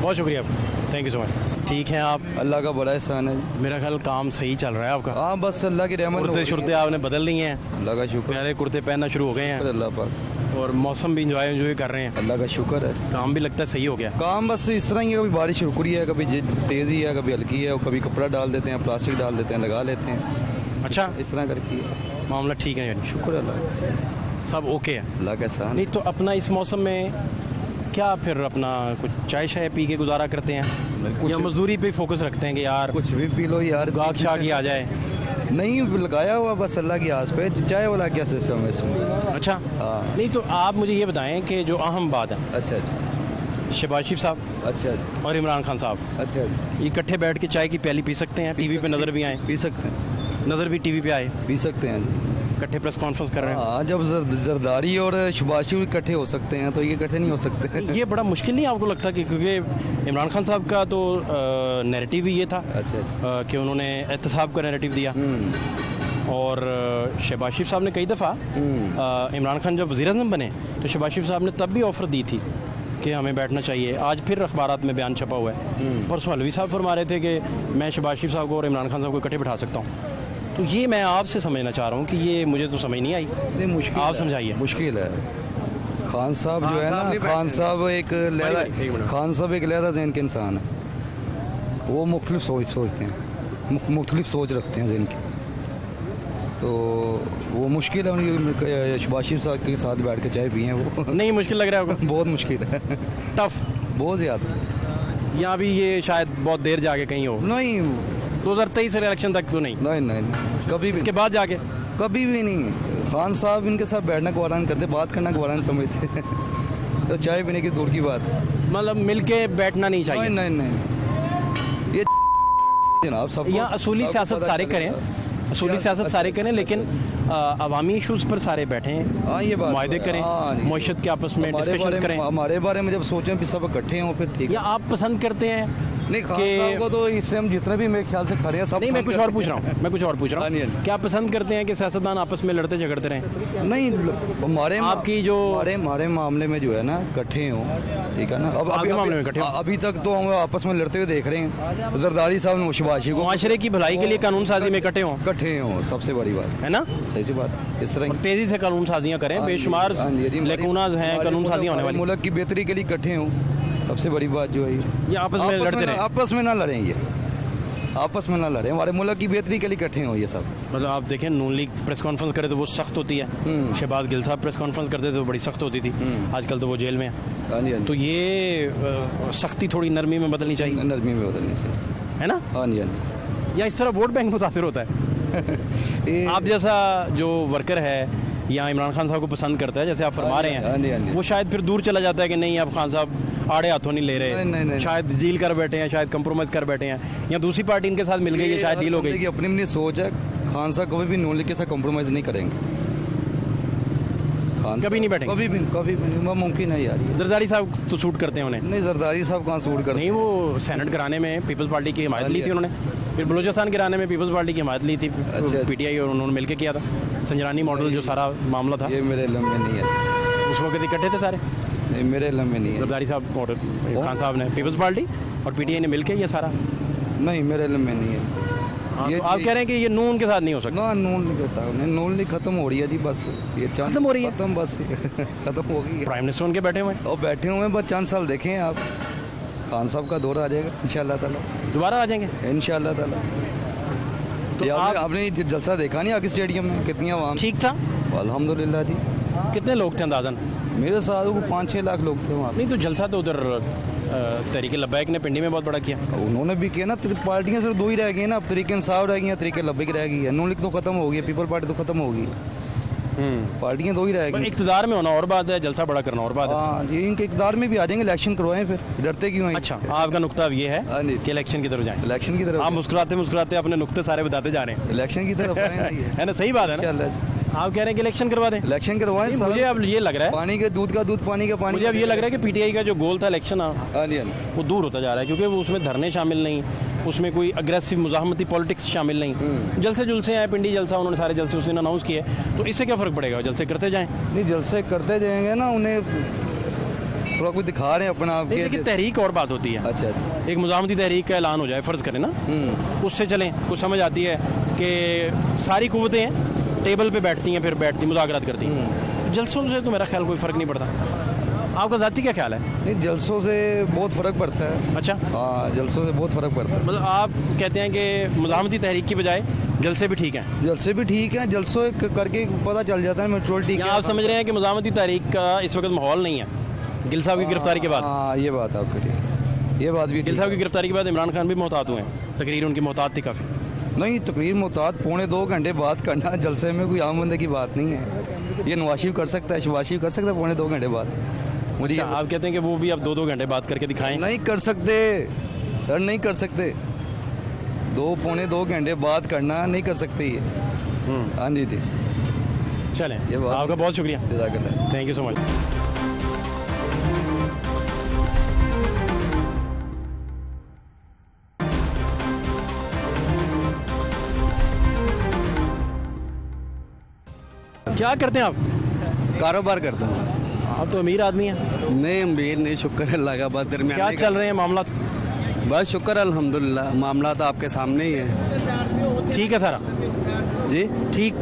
बहुत शुक्रिया, थैंक यू सो मच। ठीक है आप? अल्लाह का बड़ा एहसान है। मेरा ख्याल काम सही चल रहा है आपका। हाँ, बस अल्लाह की रहमत। कुर्ते शुर्ते आपने बदल लिए हैं, अल्लाह का शुक्र, प्यारे कुर्ते पहनना शुरू हो गए हैं, अल्लाह पाक, और मौसम भी इंजॉय कर रहे हैं। अल्लाह का शुक्र है। काम भी लगता है सही हो गया। काम बस इस तरह ही है, कभी बारिश रुकी है, कभी तेज़ी है, कभी हल्की है, और कभी कपड़ा डाल देते हैं, प्लास्टिक डाल देते हैं, लगा लेते हैं। अच्छा, इस तरह करके है। मामला ठीक है यानी? शुक्र अल्लाह, सब ओके है? अल्लाह का एहसान। नहीं तो अपना इस मौसम में क्या फिर अपना कुछ चाय शाय पी के गुजारा करते हैं, या मजदूरी पे फोकस रखते हैं कि यार कुछ भी पी लो यार, गाग शाग ही आ जाए? नहीं, लगाया हुआ बस अल्लाह की आस पे। चाय वाला क्या सिस्टम है इसमें? अच्छा, हाँ। नहीं तो आप मुझे ये बताएं कि जो अहम बात है, अच्छा शहबाज शरीफ साहब अच्छा और इमरान खान साहब अच्छा ये इकट्ठे बैठ के चाय की प्याली पी सकते हैं? टीवी पे नज़र भी आए? पी सकते हैं, नज़र भी टीवी पे आए, पी सकते हैं। इकट्ठे प्रेस कॉन्फ्रेंस कर रहे हैं। हाँ, जब जरदारी और शहबाज शरीफ इकट्ठे हो सकते हैं तो ये इकट्ठे नहीं हो सकते। ये बड़ा मुश्किल नहीं आपको लगता कि, क्योंकि इमरान खान साहब का तो नैरेटिव ही ये था अच्छा कि उन्होंने एहतसाब का नैरेटिव दिया, और शहबाज शरीफ साहब ने कई दफ़ा इमरान खान जब वज़ीर-ए-आज़म बने तो शहबाज शरीफ साहब ने तब भी ऑफ़र दी थी कि हमें बैठना चाहिए। आज फिर अखबारात में बयान छपा हुआ है, परसों अलवी साहब फरमा रहे थे कि मैं शहबाज शरीफ साहब को और इमरान खान साहब को इकट्ठे बिठा सकता हूँ। तो ये मैं आपसे समझना चाह रहा हूँ कि ये मुझे तो समझ नहीं आई। नहीं, मुश्किल आप है, समझाइए। मुश्किल है। खान साहब जो है ना, खान साहब एक लहदा ज़हन के इंसान है। वो मुख्तलिफ सोचते हैं, मुख्तलिफ सोच रखते हैं ज़हन की, तो वो मुश्किल है उनकी। शहबाज शरीफ साहब के साथ बैठ के चाय पिए वो नहीं मुश्किल लग रहा है आपको? बहुत मुश्किल है, टफ, बहुत ज़्यादा। यहाँ भी ये शायद बहुत देर जाके कहीं हो, नहीं 2023 इलेक्शन तक तो नहीं, नहीं कभी भी, इसके बाद जाके कभी भी नहीं। खान साहब इनके साथ बैठना को वारान करते, बात करना को वारान समझते तो चाय पीने की दूर की बात, मतलब मिल के बैठना नहीं चाहिए। नहीं ये जनाब सब यहाँ असूली सियासत सारे करें, असूली सियासत सारे करें, लेकिन अवामी इशूज़ पर सारे बैठें, हाँ ये बात मुआहदे करें, मईशत के आपस में डिस्कशन करें। हमारे बारे में जब सोचें कि सब इकट्ठे हों फिर ठीक या आप पसंद करते हैं नहीं खान साहब को तो इससे हम जितने भी मेरे ख्याल से खड़े हैं सब नहीं, मैं कुछ और पूछ रहा हूँ, मैं कुछ और पूछ रहा हाँ, हूँ, क्या पसंद करते हैं कि सियासतदान आपस में लड़ते झगड़ते रहें? नहीं हमारे आपकी जो हमारे मामले में जो है ना इकट्ठे हों, ठीक है ना। अब आपके मामले में इकट्ठे हों? अभी तक तो हम आपस में लड़ते हुए देख रहे हैं। जरदारी साहब ने शबाशी को मुआशरे की भलाई के लिए कानून साजी में इकट्ठे हों, इकट्ठे हों, सबसे बड़ी बात है ना? सही सी बात इस तरह तेजी से कानून साजियाँ करें, बेशुमार लेकुनाज हैं कानून साजियाँ होने वाली। मुल्क की बेहतरी के लिए इकट्ठे हों, सबसे बड़ी बात जो है ये आपस में लड़ते रहें, आपस में ना लड़ें, ये आपस में ना लड़ें, हमारे मुल्क की बेहतरी के लिए इकट्ठे हों ये सब। मतलब आप देखें नून लीग प्रेस कॉन्फ्रेंस करे तो वो सख्त होती है, शहबाज गिल साहब प्रेस कॉन्फ्रेंस करते थे तो बड़ी सख्त होती थी, आजकल तो वो जेल में है। हाँ जी, हाँ तो ये सख्ती थोड़ी नरमी में बदलनी चाहिए, जी, नरमी में बदलनी चाहिए, है ना? हाँ जी, हाँ जी। या इस तरह वोट बैंक मुतासिर होता है? आप जैसा जो वर्कर है या इमरान खान साहब को पसंद करता है, जैसे आप फरमा रहे हाँ जी, हाँ हैं, जी। वो शायद फिर दूर चला जाता है कि नहीं अब खान साहब आड़े हाथों नहीं ले रहे, नहीं। शायद डील कर बैठे हैं, शायद कंप्रोमाइज़ कर बैठे हैं, या दूसरी पार्टी इनके साथ मिल गई है, शायद डील हो गई। अपनी अपनी सोच है, खान साहब कभी भी नून लीग के साथ कॉम्प्रोमाइज़ नहीं करेंगे, खान कभी नहीं बैठेंगे? कभी भी नहीं, मुमकिन है यार। जरदारी साहब तो सूट करते हैं उन्हें? नहीं, जरदारी साहब कहाँ सूट करते नहीं, वो सेनेट कराने में पीपल्स पार्टी की हिमायत ली थी उन्होंने, फिर बलूचिस्तान गिराने में पीपल्स पार्टी की हिमायत ली थी, अच्छा। पीटीआई और उन्होंने मिलकर किया था। संजरानी मॉडल जो सारा मामला था, ये मेरे इल्म में नहीं है, उस वक्त इकट्ठे थे सारे, नहीं मेरे इल्म में नहीं है। जरदारी साहब और खान साहब ने, पीपल्स पार्टी और पीटीआई ने मिलकर ये सारा। नहीं, मेरे इल्म में नहीं है। तो आप कह रहे हैं कि ये नून के साथ नहीं हो सकता? ना, नून लीग के साथ नहीं, नून लीग खत्म हो रही है जी, बस ये खत्म हो रही है? खत्म, बस खत्म हो गई है। प्राइम मिनिस्टर उनके बैठे हुए हैं, और बैठे हुए हैं, बस चंद साल देखें आप, खान साहब का दौर आ जाएगा इंशाल्लाह ताला, दोबारा आ जाएंगे इंशाल्लाह ताला। तो ये आप आपने ये जलसा देखा नहीं आके स्टेडियम में, कितनी आवाम? ठीक था? अल्हम्दुलिल्लाह जी। कितने लोग थे अंदाजन? मेरे साथ को 5-6 लाख लोग थे वहाँ पे। नहीं तो जलसा तो उधर तहरीक लब्बैक ने पिंडी में बहुत बड़ा किया। उन्होंने भी किया ना, पार्टियां सिर्फ दो ही रह गई ना, अब तरीके इंसाफ रह गई हैं, तरीके लब्बैक रह गई है, नून लीग तो खत्म हो गई, पीपल पार्टी तो खत्म हो गई, पार्टियां दो ही रह पर गई। इक़्तिदार में होना और बात है, जलसा बड़ा करना और बात है। हाँ, ये इनके इक़्तिदार में भी आ जाएंगे, इलेक्शन करवाएं फिर, डरते क्यों हैं? अच्छा, आपका नुक्ता अब ये हाँ है जी। कि इलेक्शन की तरफ जाएं। इलेक्शन की तरफ, आप मुस्कुराते मुस्कुराते अपने नुक्ते सारे बताते जा रहे हैं, इलेक्शन की तरफ आए ना ये। है ना? सही बात है ना? इंशाल्लाह आप कह रहे हैं कि इलेक्शन करवा दें? इलेक्शन करवाएं। नहीं, मुझे अब ये लग रहा है, पानी के दूध का दूध, पानी का पानी। मुझे अब ये लग रहा है कि पीटीआई का जो गोल था इलेक्शन, हाँ जी, हाँ जी। वो दूर होता जा रहा है, क्योंकि वो उसमें धरने शामिल नहीं, उसमें कोई अग्रेसिव मुजाहमती पॉलिटिक्स शामिल नहीं। जलसे जुलसे आए, पिंडी जलसा, उन्होंने सारे जलसे उस दिन अनाउंस किए, तो इससे क्या फ़र्क पड़ेगा? जलसे करते जाएं। नहीं, जलसे करते जाएंगे ना, उन्हें थोड़ा कुछ दिखा रहे हैं अपना आप नहीं, लेकिन तहरीक और बात होती है। अच्छा, एक मुजाहमती तहरीक का ऐलान हो जाए, फ़र्ज़ करें ना, उससे चलें, कुछ समझ आती है कि सारी कुव्वतें हैं टेबल पे बैठती हैं, फिर बैठती मुज़ाकरात करती हैं। जलसों से तो मेरा ख्याल कोई फ़र्क नहीं पड़ता। आपका ज़ाती क्या ख्याल है? नहीं, जलसों से बहुत फ़र्क पड़ता है। अच्छा, हाँ, जलसों से बहुत फ़र्क पड़ता है। मतलब आप कहते हैं कि मुजाहमती तहरीक की बजाय जलसे भी ठीक हैं? जलसे भी ठीक है, जलसों करके पता चल जाता है मेजोरिटी। क्या आप समझ रहे हैं कि मुजाहमती तहरीक का इस वक्त माहौल नहीं है गिल साहब की गिरफ्तारी के बाद? हाँ, ये बात आपकी ठीक है, ये बात भी गिल साहब की गिरफ्तारी के बाद इमरान खान भी मोहतात हुए हैं, तकरीर उनकी मोहतात थी काफ़ी। नहीं, तकरीर मोहतात 2.25 घंटे बात करना जलसे में कोई आम बंदे की बात नहीं है। ये नवाशिफ कर सकता है, शबाशिफ कर सकता है 2.25 घंटे बात। मुझे अच्छा, आप कहते हैं कि वो भी अब 2-2 घंटे बात करके दिखाएं? नहीं कर सकते सर, नहीं कर सकते, 2-2.25 घंटे बात करना नहीं कर सकते ये। हाँ जी जी, चलें, ये बात- आपका बहुत शुक्रिया, जज़ाकल्लाह। Thank you so much. क्या करते हैं आप? कारोबार करता हूँ। आप तो अमीर आदमी हैं। नहीं, अमीर नहीं, शुक्र है अल्लाह का, बस क्या दरमियाने चल रहे हैं मामला? बस शुक्र अल्हम्दुलिल्लाह, मामला तो आपके सामने ही है। ठीक है सारा जी ठीक?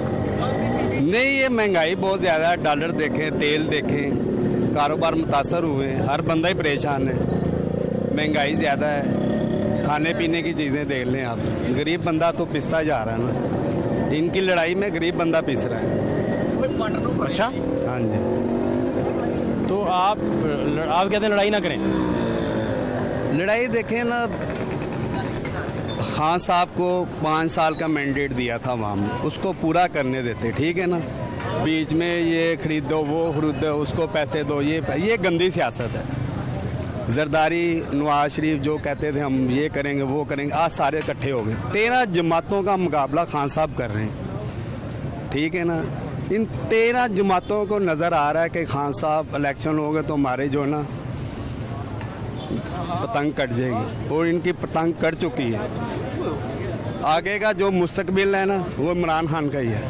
नहीं, ये महंगाई बहुत ज़्यादा है, डॉलर देखें, तेल देखें, कारोबार मुतासर हुए, हर बंदा ही परेशान है, महंगाई ज़्यादा है, खाने पीने की चीज़ें देख लें आप, गरीब बंदा तो पिसता जा रहा है ना, इनकी लड़ाई में गरीब बंदा पिस रहा है। अच्छा, हाँ जी। तो आप कहते हैं लड़ाई ना करें? लड़ाई देखें ना, खान साहब को 5 साल का मैंडेट दिया था वहाँ में, उसको पूरा करने देते, ठीक है ना। बीच में ये खरीदो, वो खरीदो, उसको पैसे दो, ये गंदी सियासत है। जरदारी, नवाज शरीफ जो कहते थे हम ये करेंगे वो करेंगे, आज सारे इकट्ठे हो गए। 13 जमातों का मुकाबला खान साहब कर रहे हैं, ठीक है ना। इन 13 जमातों को नज़र आ रहा है कि खान साहब इलेक्शन हो गए तो हमारे जो है ना पतंग कट जाएगी, और इनकी पतंग कट चुकी है। आगे का जो मुस्तकबिल है ना वो इमरान खान का ही है।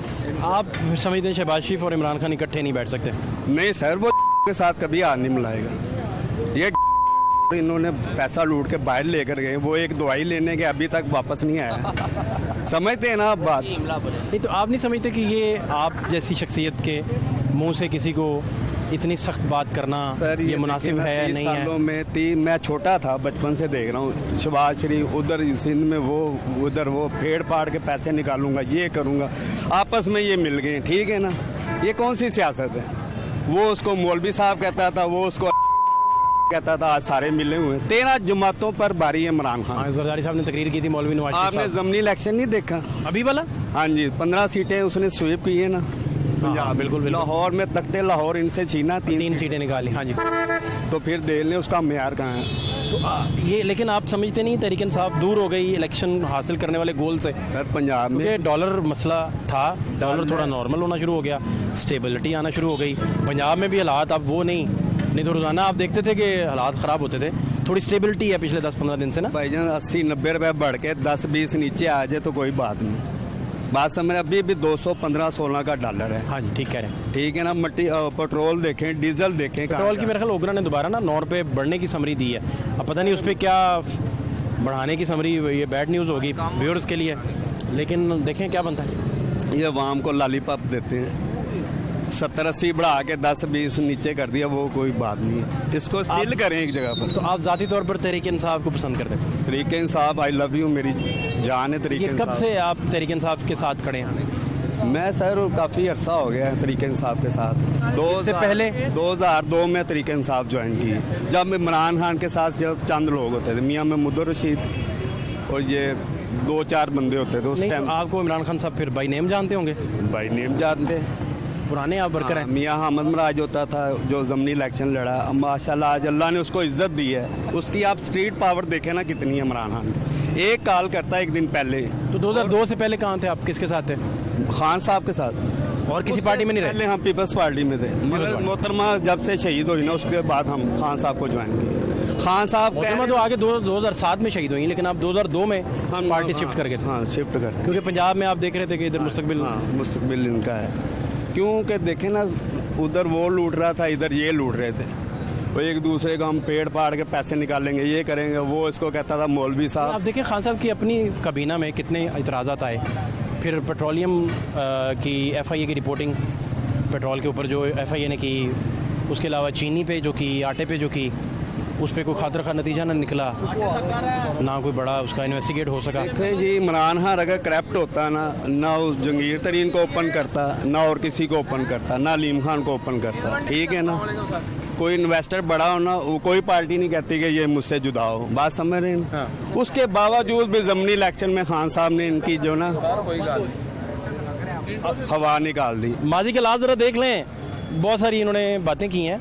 आप समझते हैं शहबाज शरीफ और इमरान खान इकट्ठे नहीं बैठ सकते? नहीं सर, वो के साथ कभी हाथ नहीं मिलाएगा। ये इन्होंने पैसा लूट के बाहर लेकर गए, वो एक दवाई लेने के अभी तक वापस नहीं आया। समझते हैं ना आप बात? नहीं तो आप नहीं समझते कि ये आप जैसी शख्सियत के मुंह से किसी को इतनी सख्त बात करना सर ये मुनासिब है या नहीं है? सालों में मैं छोटा था, बचपन से देख रहा हूँ शहबाज शरीफ उधर सिंध में वो, उधर वो फेड़ पाड़ के पैसे निकालूंगा, ये करूँगा, आपस में ये मिल गए, ठीक है ना। ये कौन सी सियासत है? वो उसको मौलवी साहब कहता था, वो उसको कहता था, आज सारे मिले हुए। 13 जमातों पर बारी है इमरान खान। जरदारी साहब ने तकरीर की थी मौलवी नवाज शरीफ आपने साहब। ज़मीनी इलेक्शन नहीं देखा अभी वाला? हाँ जी, 15 सीटें उसने स्वीप की है ना हाँ, बिल्कुल बिल्कुल। लाहौर में तख्ते लाहौर इनसे छीना, 3 सीटें निकाली। हाँ जी। तो फिर देख लें उसका मेयार कहाँ है। तो ये लेकिन आप समझते नहीं तहरीक इंसाफ दूर हो गई इलेक्शन हासिल करने वाले गोल से? सर पंजाब में क्योंकि डॉलर मसला था, डॉलर थोड़ा नॉर्मल होना शुरू हो गया, स्टेबिलिटी आना शुरू हो गई। पंजाब में भी हालात अब वो नहीं तो रोज़ाना आप देखते थे कि हालात ख़राब होते थे। थोड़ी स्टेबिलिटी है पिछले 10-15 दिन से ना भाईजान। 80-90 रुपये बढ़ के 10-20 नीचे आ जाए तो कोई बात नहीं। बात समझ, अभी भी 215-16 का डॉलर है। हाँ जी, ठीक कह रहे हैं। ठीक है ना। पेट्रोल देखें, डीजल देखें। पेट्रोल की मेरे ख्याल ओगरा ने दोबारा ना 9 रुपये बढ़ने की समरी दी है। अब पता नहीं उस पर क्या बढ़ाने की समरी, ये बैड न्यूज़ होगी व्यूअर्स के लिए, लेकिन देखें क्या बनता है। ये अवाम को लॉलीपॉप देते हैं, 70-80 बढ़ा के 10-20 नीचे कर दिया, वो कोई बात नहीं है। इसको स्टिल करें एक जगह पर। तो आप ज़ाती तौर पर तहरीक इंसाफ को पसंद करते हैं? Tehreek Insaf, I love you, मेरी जान है तहरीक ये कब इंसाफ। से आप तहरीक इंसाफ के साथ खड़े हैं? मैं सर काफ़ी अरसा हो गया है तहरीक इंसाफ के साथ। इससे पहले 2002 में तहरीक इंसाफ ज्वाइन की, जब इमरान खान के साथ जब चंद लोग होते थे, मियाँ महमूद रशीद और ये 2-4 बंदे होते थे उस नहीं, टाइम। तो आपको इमरान खान साहब फिर बाई नेम जानते होंगे? भाई नेम जानते, पुराने आप वर्कर हैं। मियाँ अहमद मराज होता था जो ज़मनी इलेक्शन लड़ा, अब माशाल्लाह आज अल्लाह ने उसको इज्जत दी है। उसकी आप स्ट्रीट पावर देखें ना कितनी है इमरान खान। एक कॉल करता है एक दिन पहले। तो 2002 से पहले कहाँ थे आप, किसके साथ थे? खान साहब के साथ। और किसी पार्टी में नहीं रहे? पहले हम पीपल्स पार्टी में थे, मगर मोहतरमा जब से शहीद हुई ना उसके बाद हम खान साहब को ज्वाइन किए। खान साहब मोहतरमा तो आगे 2007 में शहीद हुई, लेकिन आप 2002 में पार्टी शिफ्ट कर गए थे। हाँ, शिफ्ट कर, क्योंकि पंजाब में आप देख रहे थे कि इधर मुस्तकबिल। हाँ, मुस्तकबिल इनका है। क्योंकि देखें ना, उधर वो लूट रहा था, इधर ये लूट रहे थे। वो एक दूसरे को हम पेड़ पाड़ के पैसे निकालेंगे, ये करेंगे, वो इसको कहता था मौलवी साहब। आप देखें खान साहब की अपनी काबीना में कितने इतराज़ात आए। फिर पेट्रोलियम की FIA की रिपोर्टिंग, पेट्रोल के ऊपर जो FIA ने की, उसके अलावा चीनी पे जो की, आटे पे जो की, उस पर कोई खातर का नतीजा ना निकला, ना कोई बड़ा उसका इन्वेस्टिगेट हो सका। देखें जी, इमरान खान अगर करप्ट होता ना उस जंगीर तरीन को ओपन करता, ना और किसी को ओपन करता, ना अलीम खान को ओपन करता, ठीक है ना। कोई इन्वेस्टर बड़ा हो ना, वो कोई पार्टी नहीं कहती कि ये मुझसे जुदा हो। बात समझ रहे हैं? हाँ। उसके बावजूद भी ज़मनी इलेक्शन में खान साहब ने इनकी जो ना हवा निकाल दी। माजी के लाज ज़रा देख लें, बहुत सारी इन्होंने बातें की हैं,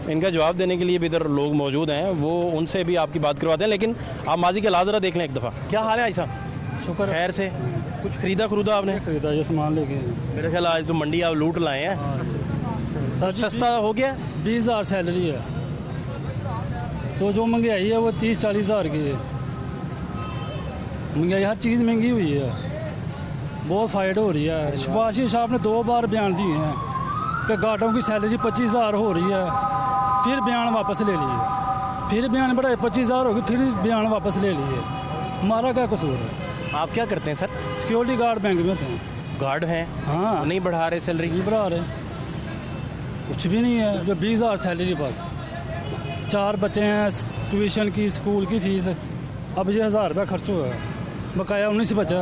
इनका जवाब देने के लिए भी इधर लोग मौजूद हैं, वो उनसे भी आपकी बात करवाते हैं। लेकिन आप माजी के लाज ज़रा देख लें एक दफ़ा। क्या हाल है ऐसा? शुक्र खैर से कुछ खरीदा आपने? खरीदा, ये सामान लेके। मेरे ख्याल आज तो मंडी आप लूट लाए हैं। सर सस्ता हो गया? 20,000 सैलरी है, तो जो महंगाई है वो 30-40 हज़ार की है। महंगाई हर चीज़ महंगी हुई है, बहुत फाइट हो रही है। शहबाज शरीफ साहब ने 2 बार बयान दिए हैं कि गार्डों की सैलरी 25,000 हो रही है, फिर बयान वापस ले लिए, फिर बयान बढ़ाए 25,000 हो गई, फिर बयान वापस ले लिए। हमारा क्या कसूर है? आप क्या करते हैं सर? सिक्योरिटी गार्ड बैंक में थे। गार्ड हैं? हाँ। नहीं बढ़ा रहे सैलरी? नहीं बढ़ा रहे, कुछ भी नहीं है। जो 20,000 सैलरी, बस 4 बच्चे हैं, ट्यूशन की, स्कूल की फीस, अब ये 1,000 रुपया खर्च हुआ है, बकाया 19 बचा,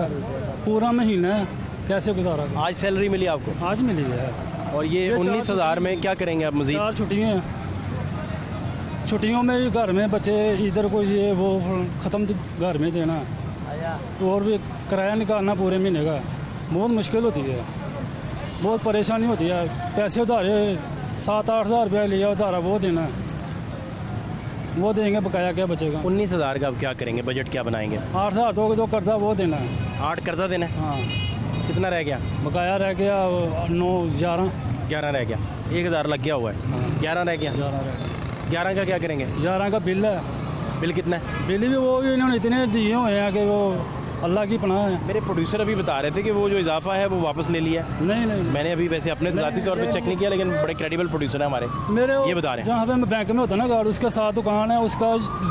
पूरा महीना है, कैसे गुजारा? आज सैलरी मिली आपको? आज मिली है। और ये 19,000 में क्या करेंगे आप मजीद? 4 छुट्टियाँ हैं, छुट्टियों में भी घर में बच्चे इधर को ये वो ख़त्म घर में देना, और भी किराया निकालना पूरे महीने का, बहुत मुश्किल होती है, बहुत परेशानी होती है। पैसे उधारे 7-8 हज़ार रुपया लिया उधारा, वो देना। वो देंगे, बकाया क्या बचेगा। 19,000 का अब क्या करेंगे, बजट क्या बनाएंगे? 8,000 तो जो कर्जा वो देना है। 8 कर्जा देना है। हाँ, कितना रह गया? बकाया रह गया 9, 11 11 रह गया। 1,000 लग गया हुआ है, 11 रह गया। 11 का क्या करेंगे? 11 का बिल है। बिल कितना है? बिल भी वो भी इन्होंने इतने दिए हुए हैं कि वो अल्लाह की पनाह है। मेरे प्रोड्यूसर अभी बता रहे थे कि वो जो इजाफा है वो वापस ले लिया है। नहीं, मैंने अभी वैसे अपने ज़ाती तौर पे चेक नहीं किया, लेकिन बड़े क्रेडिबल प्रोड्यूसर है हमारे, मेरे ये बता रहे हैं। जहाँ पे मैं बैंक में होता है ना गार्ड, उसके साथ दुकान है, उसका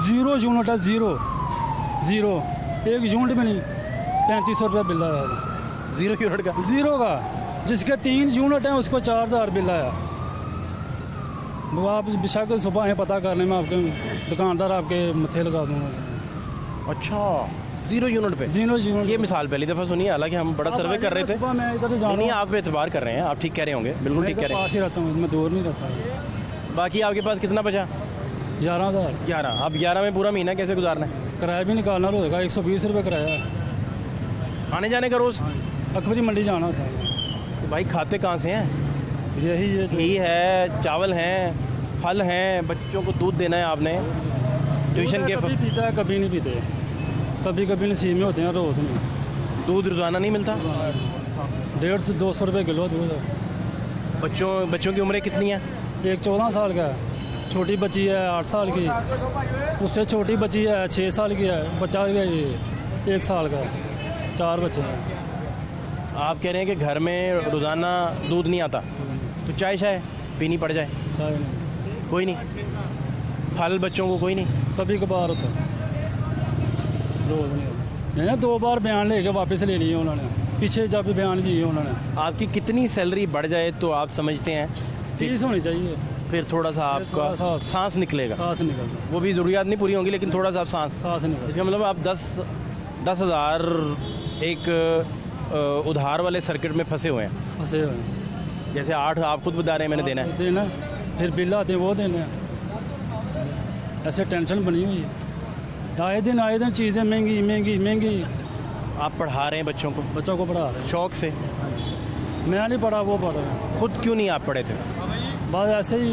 0 यूनिट है। 0 1 यूनिट में नहीं, 3500 रुपये बिल आया। 0 यूनिट का? 0 का। जिसके 3 यूनिट हैं उसको 4,000 बिल आया। वो आप बेशक सुबह है पता करने में, आपके दुकानदार आपके मथे लगा दूँगा। अच्छा, 0 यूनिट पे? 0 यूनिट। ये मिसाल पहली दफ़ा सुनी है, हालांकि हम बड़ा सर्वे कर रहे थे। सुबह मैं इधर जा नहीं, आप एतबार कर रहे हैं, आप ठीक कह रहे होंगे, बिल्कुल ठीक कह रहे पास ही रहता हूँ, मैं दूर नहीं रहता। बाकी आपके पास कितना बचा? 11,000। 11। अब 11 में पूरा महीना कैसे गुजारना है? किराया भी निकालना होगा, 120 रुपये किराया है। आने जाने का रोज़? अकबरी मंडी जाना होता है। तो भाई खाते कहाँ से हैं? ये घी है, चावल हैं, फल हैं, बच्चों को दूध देना है आपने, ट्यूशन के कभी पीता है, कभी नहीं पीते, कभी नसीब में होते हैं, रोज नहीं। दूध रोज़ाना नहीं मिलता? 150 से 200 रुपये किलो दूध है। बच्चों की उम्रें कितनी है? एक 14 साल का है, छोटी बच्ची है 8 साल की, उससे छोटी बच्ची है 6 साल की है, बच्चा 1 साल का है, 4 बच्चे हैं। आप कह रहे हैं कि घर में रोज़ाना दूध नहीं आता, तो चाय पीनी पड़ जाए? चाय नहीं, कोई नहीं। फल बच्चों को कोई नहीं? कभी कभार होता है, रोज नहीं होता। मैंने 2 बार बयान लेके वापस ले लिए उन्होंने, पीछे जब बयान दिए उन्होंने। आपकी कितनी सैलरी बढ़ जाए तो आप समझते हैं 30 होनी चाहिए, फिर थोड़ा सा आपका सांस निकलेगा? सांस निकल, वो भी ज़रूरियात नहीं पूरी होंगी, लेकिन थोड़ा सा आप सांस निकल। इसका मतलब आप 10,000 एक उधार वाले सर्किट में फंसे हुए हैं। फंसे हुए हैं। जैसे 8 आप खुद बता रहे हैं मैंने देना है, फिर बिल आते हैं वो देने हैं। ऐसे टेंशन बनी हुई है, आए दिन चीज़ें महंगी। आप पढ़ा रहे हैं बच्चों को पढ़ा रहे हैं शौक से? मैं नहीं पढ़ा, वो पढ़ रहे हैं। खुद क्यों नहीं आप पढ़े थे? बस ऐसे ही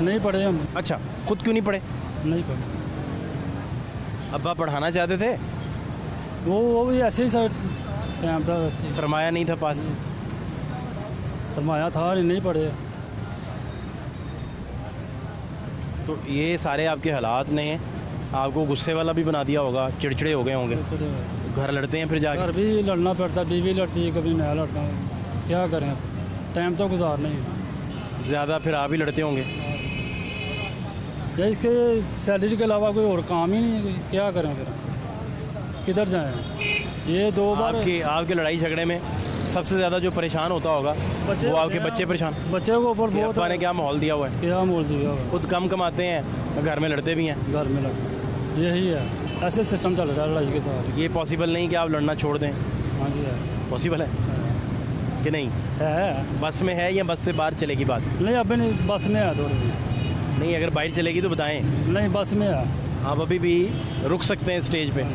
नहीं पढ़े हम। अच्छा, खुद क्यों नहीं पढ़े? नहीं पढ़े। अब्बा पढ़ाना चाहते थे? वो भी ऐसे ही सर टाइम था, सरमाया नहीं था पास? सरमाया था नहीं पढ़े। तो ये सारे आपके हालात ने आपको गुस्से वाला भी बना दिया होगा, चिड़चिड़े हो गए होंगे, घर लड़ते हैं फिर जाकर? घर भी लड़ना पड़ता, बीवी लड़ती है, कभी मैं लड़ता हूँ, क्या करें, टाइम तो गुजारना ही। ज़्यादा फिर आप ही लड़ते होंगे? या इसके सैलरी के अलावा कोई और काम ही नहीं है, कोई क्या करें फिर, किधर जाएं? ये 2 बार आपके लड़ाई झगड़े में सबसे ज़्यादा जो परेशान होता होगा वो आपके बच्चे परेशान? बच्चे को ऊपर बहुत अब्बा ने क्या माहौल दिया हुआ है? क्या माहौल दिया हुआ है? खुद कम कमाते हैं, घर में लड़ते भी हैं। घर में लड़ते, यही है, ऐसे सिस्टम चल रहा है लड़ाई के साथ। ये पॉसिबल नहीं कि आप लड़ना छोड़ दें? हाँ जी है। पॉसिबल है कि नहीं? है। बस में है या बस से बाहर चलेगी बात? नहीं, अभी नहीं, बस में है थोड़ी। नहीं, अगर बाहर चलेगी तो बताएं। नहीं, बस में है। आप अभी भी रुक सकते हैं स्टेज पे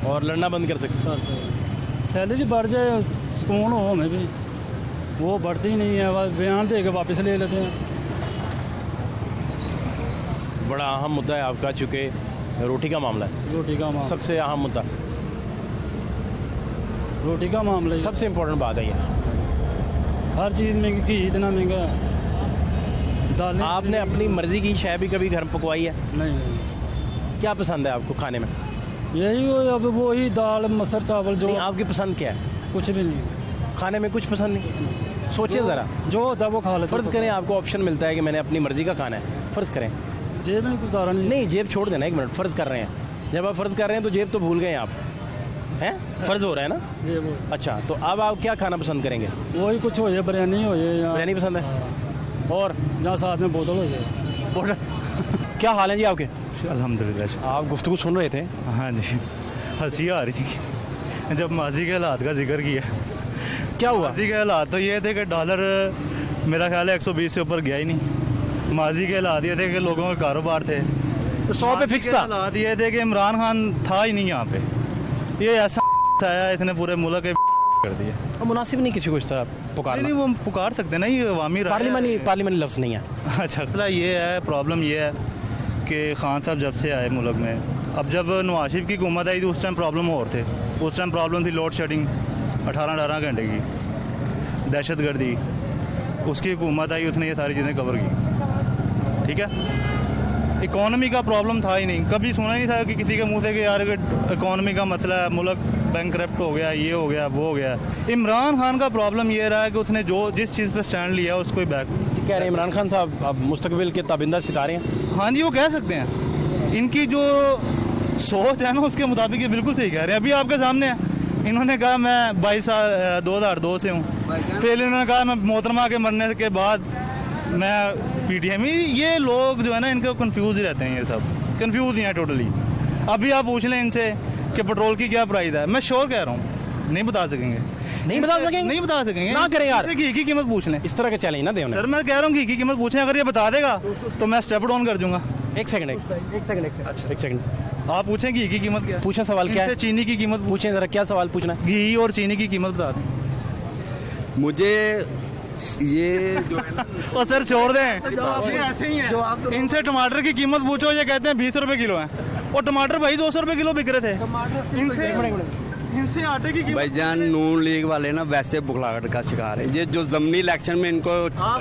और लड़ना बंद कर सकते हैं। सैलरी बढ़ जाए, सुकून हो हमें भी, वो बढ़ती ही नहीं है, बस बयान दे के वापस ले लेते हैं। बड़ा अहम मुद्दा है आपका, चूँकि रोटी का मामला है। रोटी का मामला सबसे अहम मुद्दा, रोटी का मामला सबसे इम्पोर्टेंट बात है ये। हर चीज़ महंगी, घी इतना महंगा है, दालें। आपने अपनी मर्जी की चाय भी कभी घर में पकवाई है? नहीं। क्या पसंद है आपको खाने में? यही अब वही दाल मसर चावल जो। नहीं, आपकी पसंद क्या है? कुछ भी नहीं खाने में, कुछ पसंद नहीं? सोचिए ज़रा, जो होता है वो खा लेते। फ़र्ज़ करें आपको ऑप्शन मिलता है कि मैंने अपनी मर्जी का खाना है, फ़र्ज़ करें। जेब में गुजारा नहीं, जेब छोड़ देना, 1 मिनट, फ़र्ज़ कर रहे हैं। जब आप फ़र्ज़ कर रहे हैं तो जेब तो भूल गए आप, हैं? फ़र्ज़ हो रहा है ना? जेब। अच्छा, तो अब आप क्या खाना पसंद करेंगे? वही कुछ हो जाए, बिरयानी हो जाए, बिरयानी पसंद है? और जहाँ साथ में बोतल हो जाए। बोतल। क्या हाल है जी आपके? अल्हम्दुलिल्लाह। आप गुफ्तगू सुन रहे थे? हाँ जी, हंसी आ रही थी जब माजी के हालात का जिक्र किया। क्या हुआ? माजी के हालात तो ये थे कि डॉलर मेरा ख्याल है 120 से ऊपर गया ही नहीं। माजी के हालात ये थे कि लोगों के कारोबार थे, तो 100 पे फिक्स था। हालात ये थे कि इमरान खान था ही नहीं यहाँ पे, ये ऐसा आया इतने पूरे मुल्क के कर दिया। अब मुनासिब नहीं किसी को इस तरह पुकारना। नहीं, वो पुकार सकते ना, ये अवामी पार्लियामानी लफ्ज़ नहीं है। अच्छा, मसला ये है, प्रॉब्लम ये है कि खान साहब जब से आए मुल्क में, अब जब नवाज शरीफ की हुकूमत आई तो उस टाइम प्रॉब्लम और थे। उस टाइम प्रॉब्लम थी लोड शेडिंग 18 घंटे की, दहशतगर्दी। उसकी हुकूमत आई, उसने ये सारी चीज़ें कवर की। ठीक है, इकॉनमी का प्रॉब्लम था ही नहीं, कभी सुना ही नहीं था कि किसी के मुंह से कि यार इकॉनमी का मसला है, मुल्क बैंकरप्ट हो गया, ये हो गया, वो हो गया। इमरान खान का प्रॉब्लम ये रहा है कि उसने जिस चीज़ पर स्टैंड लिया उसको ही बैक। कह रहे हैं इमरान खान साहब अब मुस्तकबिल के ताबिंदा सितारे हैं। हाँ जी, वो कह सकते हैं। इनकी जो सोच है ना उसके मुताबिक ये बिल्कुल सही कह रहे हैं। अभी आपके सामने है, इन्होंने कहा मैं 22 साल 2002 से हूँ, फिर इन्होंने कहा मैं मोहतरमा के मरने के बाद मैं PTM। ये लोग जो है ना इनके कंफ्यूज ही रहते हैं, ये सब कंफ्यूज ही हैं टोटली। अभी आप पूछ लें इनसे कि पेट्रोल की क्या प्राइस है, मैं श्योर कह रहा हूँ नहीं बता सकेंगे। नहीं बता सकेंगे? नहीं बता सकेंगे ना करें यार, घी की कीमत पूछ लें। इस तरह के चैलेंज ना दें उन्हें। सर मैं कह रहा हूँ घी की कीमत पूछें, अगर ये बता देगा तो मैं स्टेप डाउन कर दूंगा। एक सेकंड आप पूछें घी की कीमत क्या? पूछें सवाल क्या है? चीनी की कीमत पूछें जरा, क्या सवाल पूछना है? घी और चीनी की कीमत बता दें मुझे ये जो है ना और सर छोड़ दें, ऐसे ही है। इनसे टमाटर की कीमत पूछो, ये कहते हैं 20 रुपए किलो है, और टमाटर भाई 200 रुपए किलो बिक रहे थे। इनसे आटे की कीमत। भाईजान नून लीग वाले ना वैसे बुखलाहट का शिकार है। ये जो ज़मीनी इलेक्शन में इनको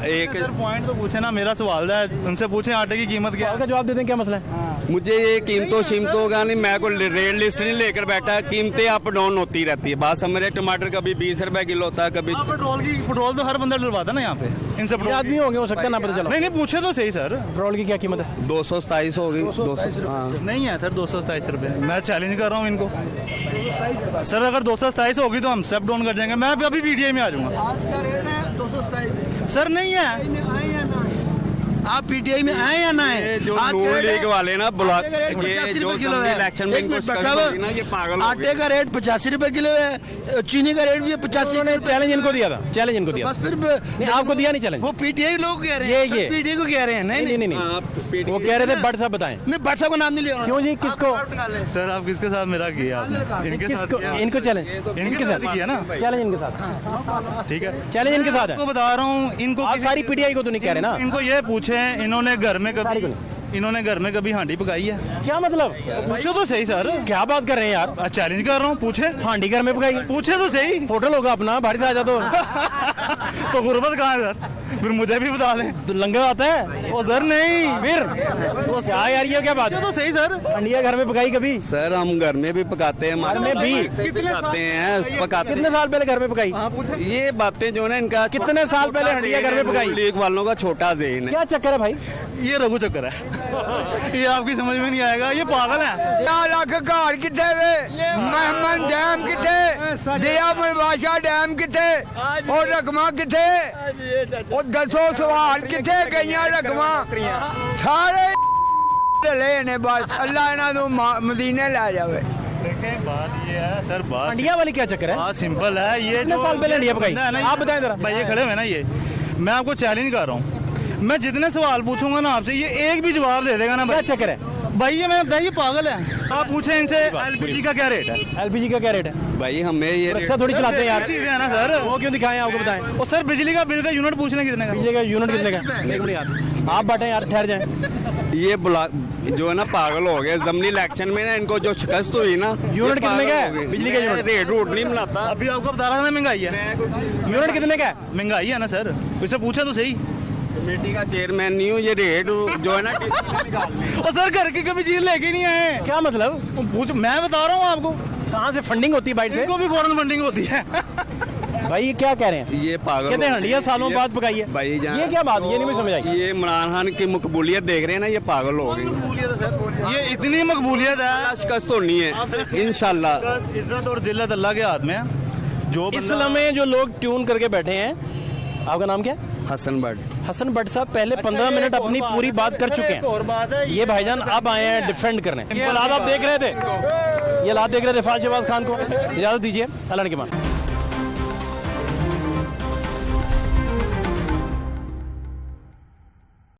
एक पॉइंट तो पूछे ना, मेरा सवाल है, उनसे पूछे आटे की कीमत क्या है। का जवाब देते हैं, क्या मसला है? मुझे ये कीमतों का नहीं, मैं कोई रेट लिस्ट नहीं लेकर बैठा, कीमतें अप डाउन होती रहती है। बात समझ रहे, टमाटर कभी 20 रुपए किलो होता है, कभी पेट्रोल तो हर बंदा डलवाता ना यहाँ पे। इनसे आदमी होंगे, हो सकता है ना पता चला। नहीं पूछे तो सही सर, पेट्रोल की क्या कीमत है? 227 हो गई। 200 नहीं है सर 227 रुपए। मैं चैलेंज कर रहा हूँ इनको सर, अगर 227 होगी तो हम स्टेप डाउन कर जाएंगे। मैं अभी PTI में आ जाऊंगा। आज का रेट है 227 सर। नहीं है, आप PTI में आए या ना आए? जो नून लीग वाले ना बुला के 85 जो रुपए किलो है। इलेक्शन में इनको ना ये पागल हो आटे का रेट 85 रुपए किलो है, चीनी का रेट भी 85। चैलेंज इनको दिया था, चैलेंज इनको दिया। बस फिर नहीं, आपको दिया नहीं चैलेंज। वो PTI लोग कह रहे हैं, ये PTI को कह रहे हैं। नहीं, वो कह रहे थे भट्ट साहब बताएं। नहीं, भट्ट साहब का नाम नहीं लिया। क्यों जी, किसको? सर आप किसके साथ मेरा किया आपने? इनके साथ। इनको चैलेंज इनके साथ किया ना, चैलेंज इनके साथ। ठीक है, चैलेंज इनके साथ है। आपको बता रहा हूँ, इनको आप सारी PTI को तो नहीं कह रहे ना। इनको ये पूछे इन्होंने घर में कभी हांडी पकाई है? क्या मतलब? पूछो तो सही सर। क्या बात कर रहे हैं यार? चैलेंज कर रहा हूँ, पूछे। हांडी घर में पकाई? पूछे तो सही। होटल होगा अपना, भारी से आ जा तो गुर्बत कहाँ है सर? फिर मुझे भी बता दें। तो लंगर आता है वो सर नहीं, फिर क्या यार, ये क्या बात है? तो सही सर। हांडिया घर में पकाई कभी? सर हम घर में भी पकाते हैं, घर में भी पकाते हैं। कितने साल पहले घर में पकाई? ये बातें जो है ना इनका, कितने साल पहले हंडिया घर में पकाई? लीग वालों का छोटा ज़हन है। क्या चक्कर है भाई? ये रघु चक्कर है। ये आपकी समझ में नहीं आएगा, ये पागल है। लाख घर किथे वे, महमन डैम किथे, दिया मुलवाशा डैम किथे, और रकमा किथे, और 10 सवाल किथे गई रकमा, सारे ले ने बस। अल्लाह इन्हां नूं मदीने ले जावे। देखें बात ये है सर, बात हंडिया वाली क्या चक्कर है? बात सिंपल है। ये कितने साल पहले हंडिया पकाई? आप बताएं जरा। भाई ये खड़े हुए ना, ये मैं आपको चैलेंज कर रहा हूँ। मैं जितने सवाल पूछूंगा ना आपसे, ये एक भी जवाब दे देगा ना। क्या चक्कर है भाई? ये मैंने बताया, ये पागल है। आप पूछे इनसे LPG का क्या रेट है? LPG का क्या रेट है भाई? हमें ये रिक्शा थोड़ी चलाते हैं यार। चीजें है ना सर, वो क्यों दिखाएं आपको? बताएं। और सर बिजली का बिल का यूनिट पूछ लें कितने का? बिजली का यूनिट कितने का? एक मिनट यार, आप बैठे यार, ठहर जाएं। ये जो है ना पागल हो गए। ज़मीनी इलेक्शन में ना इनको जो शिकस्त हुई ना, यूनिट कितने का है बिजली का? यूनिट रेट रूट नहीं बनाता। अभी आपको बता रहा था महंगाई है। यूनिट कितने का है? महंगाई है ना सर, इससे पूछा तो सही। कमेटी का चेयरमैन नहीं हूँ, ये रेट जो है ना और सर घर की कभी चीज लेके नहीं आए। क्या मतलब? पूछ, मैं बता रहा हूँ आपको। कहाँ से फंडिंग होती है? बाइट से? इनको भी फॉरेन फंडिंग होती है। भाई ये क्या कह रहे हैं? ये पागल कहते हैं हंडिया सालों बाद पकाई है। भाई ये क्या बात? ये नहीं मुझे समझ आई। ये इमरान खान की मकबूलियत देख रहे हैं ना, ये पागल हो गई। ये इतनी मकबूलियत है, शिकस्त तो नहीं है इंशाल्लाह। इज्जत और जिल्लत अल्लाह के हाथ में है। जो इस्लाम में जो लोग ट्यून करके बैठे हैं, आपका नाम क्या है? हसन भट्ट। हसन भट्ट साहब पहले 15 मिनट अपनी पूरी बात कर चुके हैं। ये भाईजान अब आए हैं डिफेंड करने। ये हालात आप देख रहे थे, ये हालात देख रहे थे। फाज शहबाज खान को इजाजत दीजिए, अल्लाह ने के मान।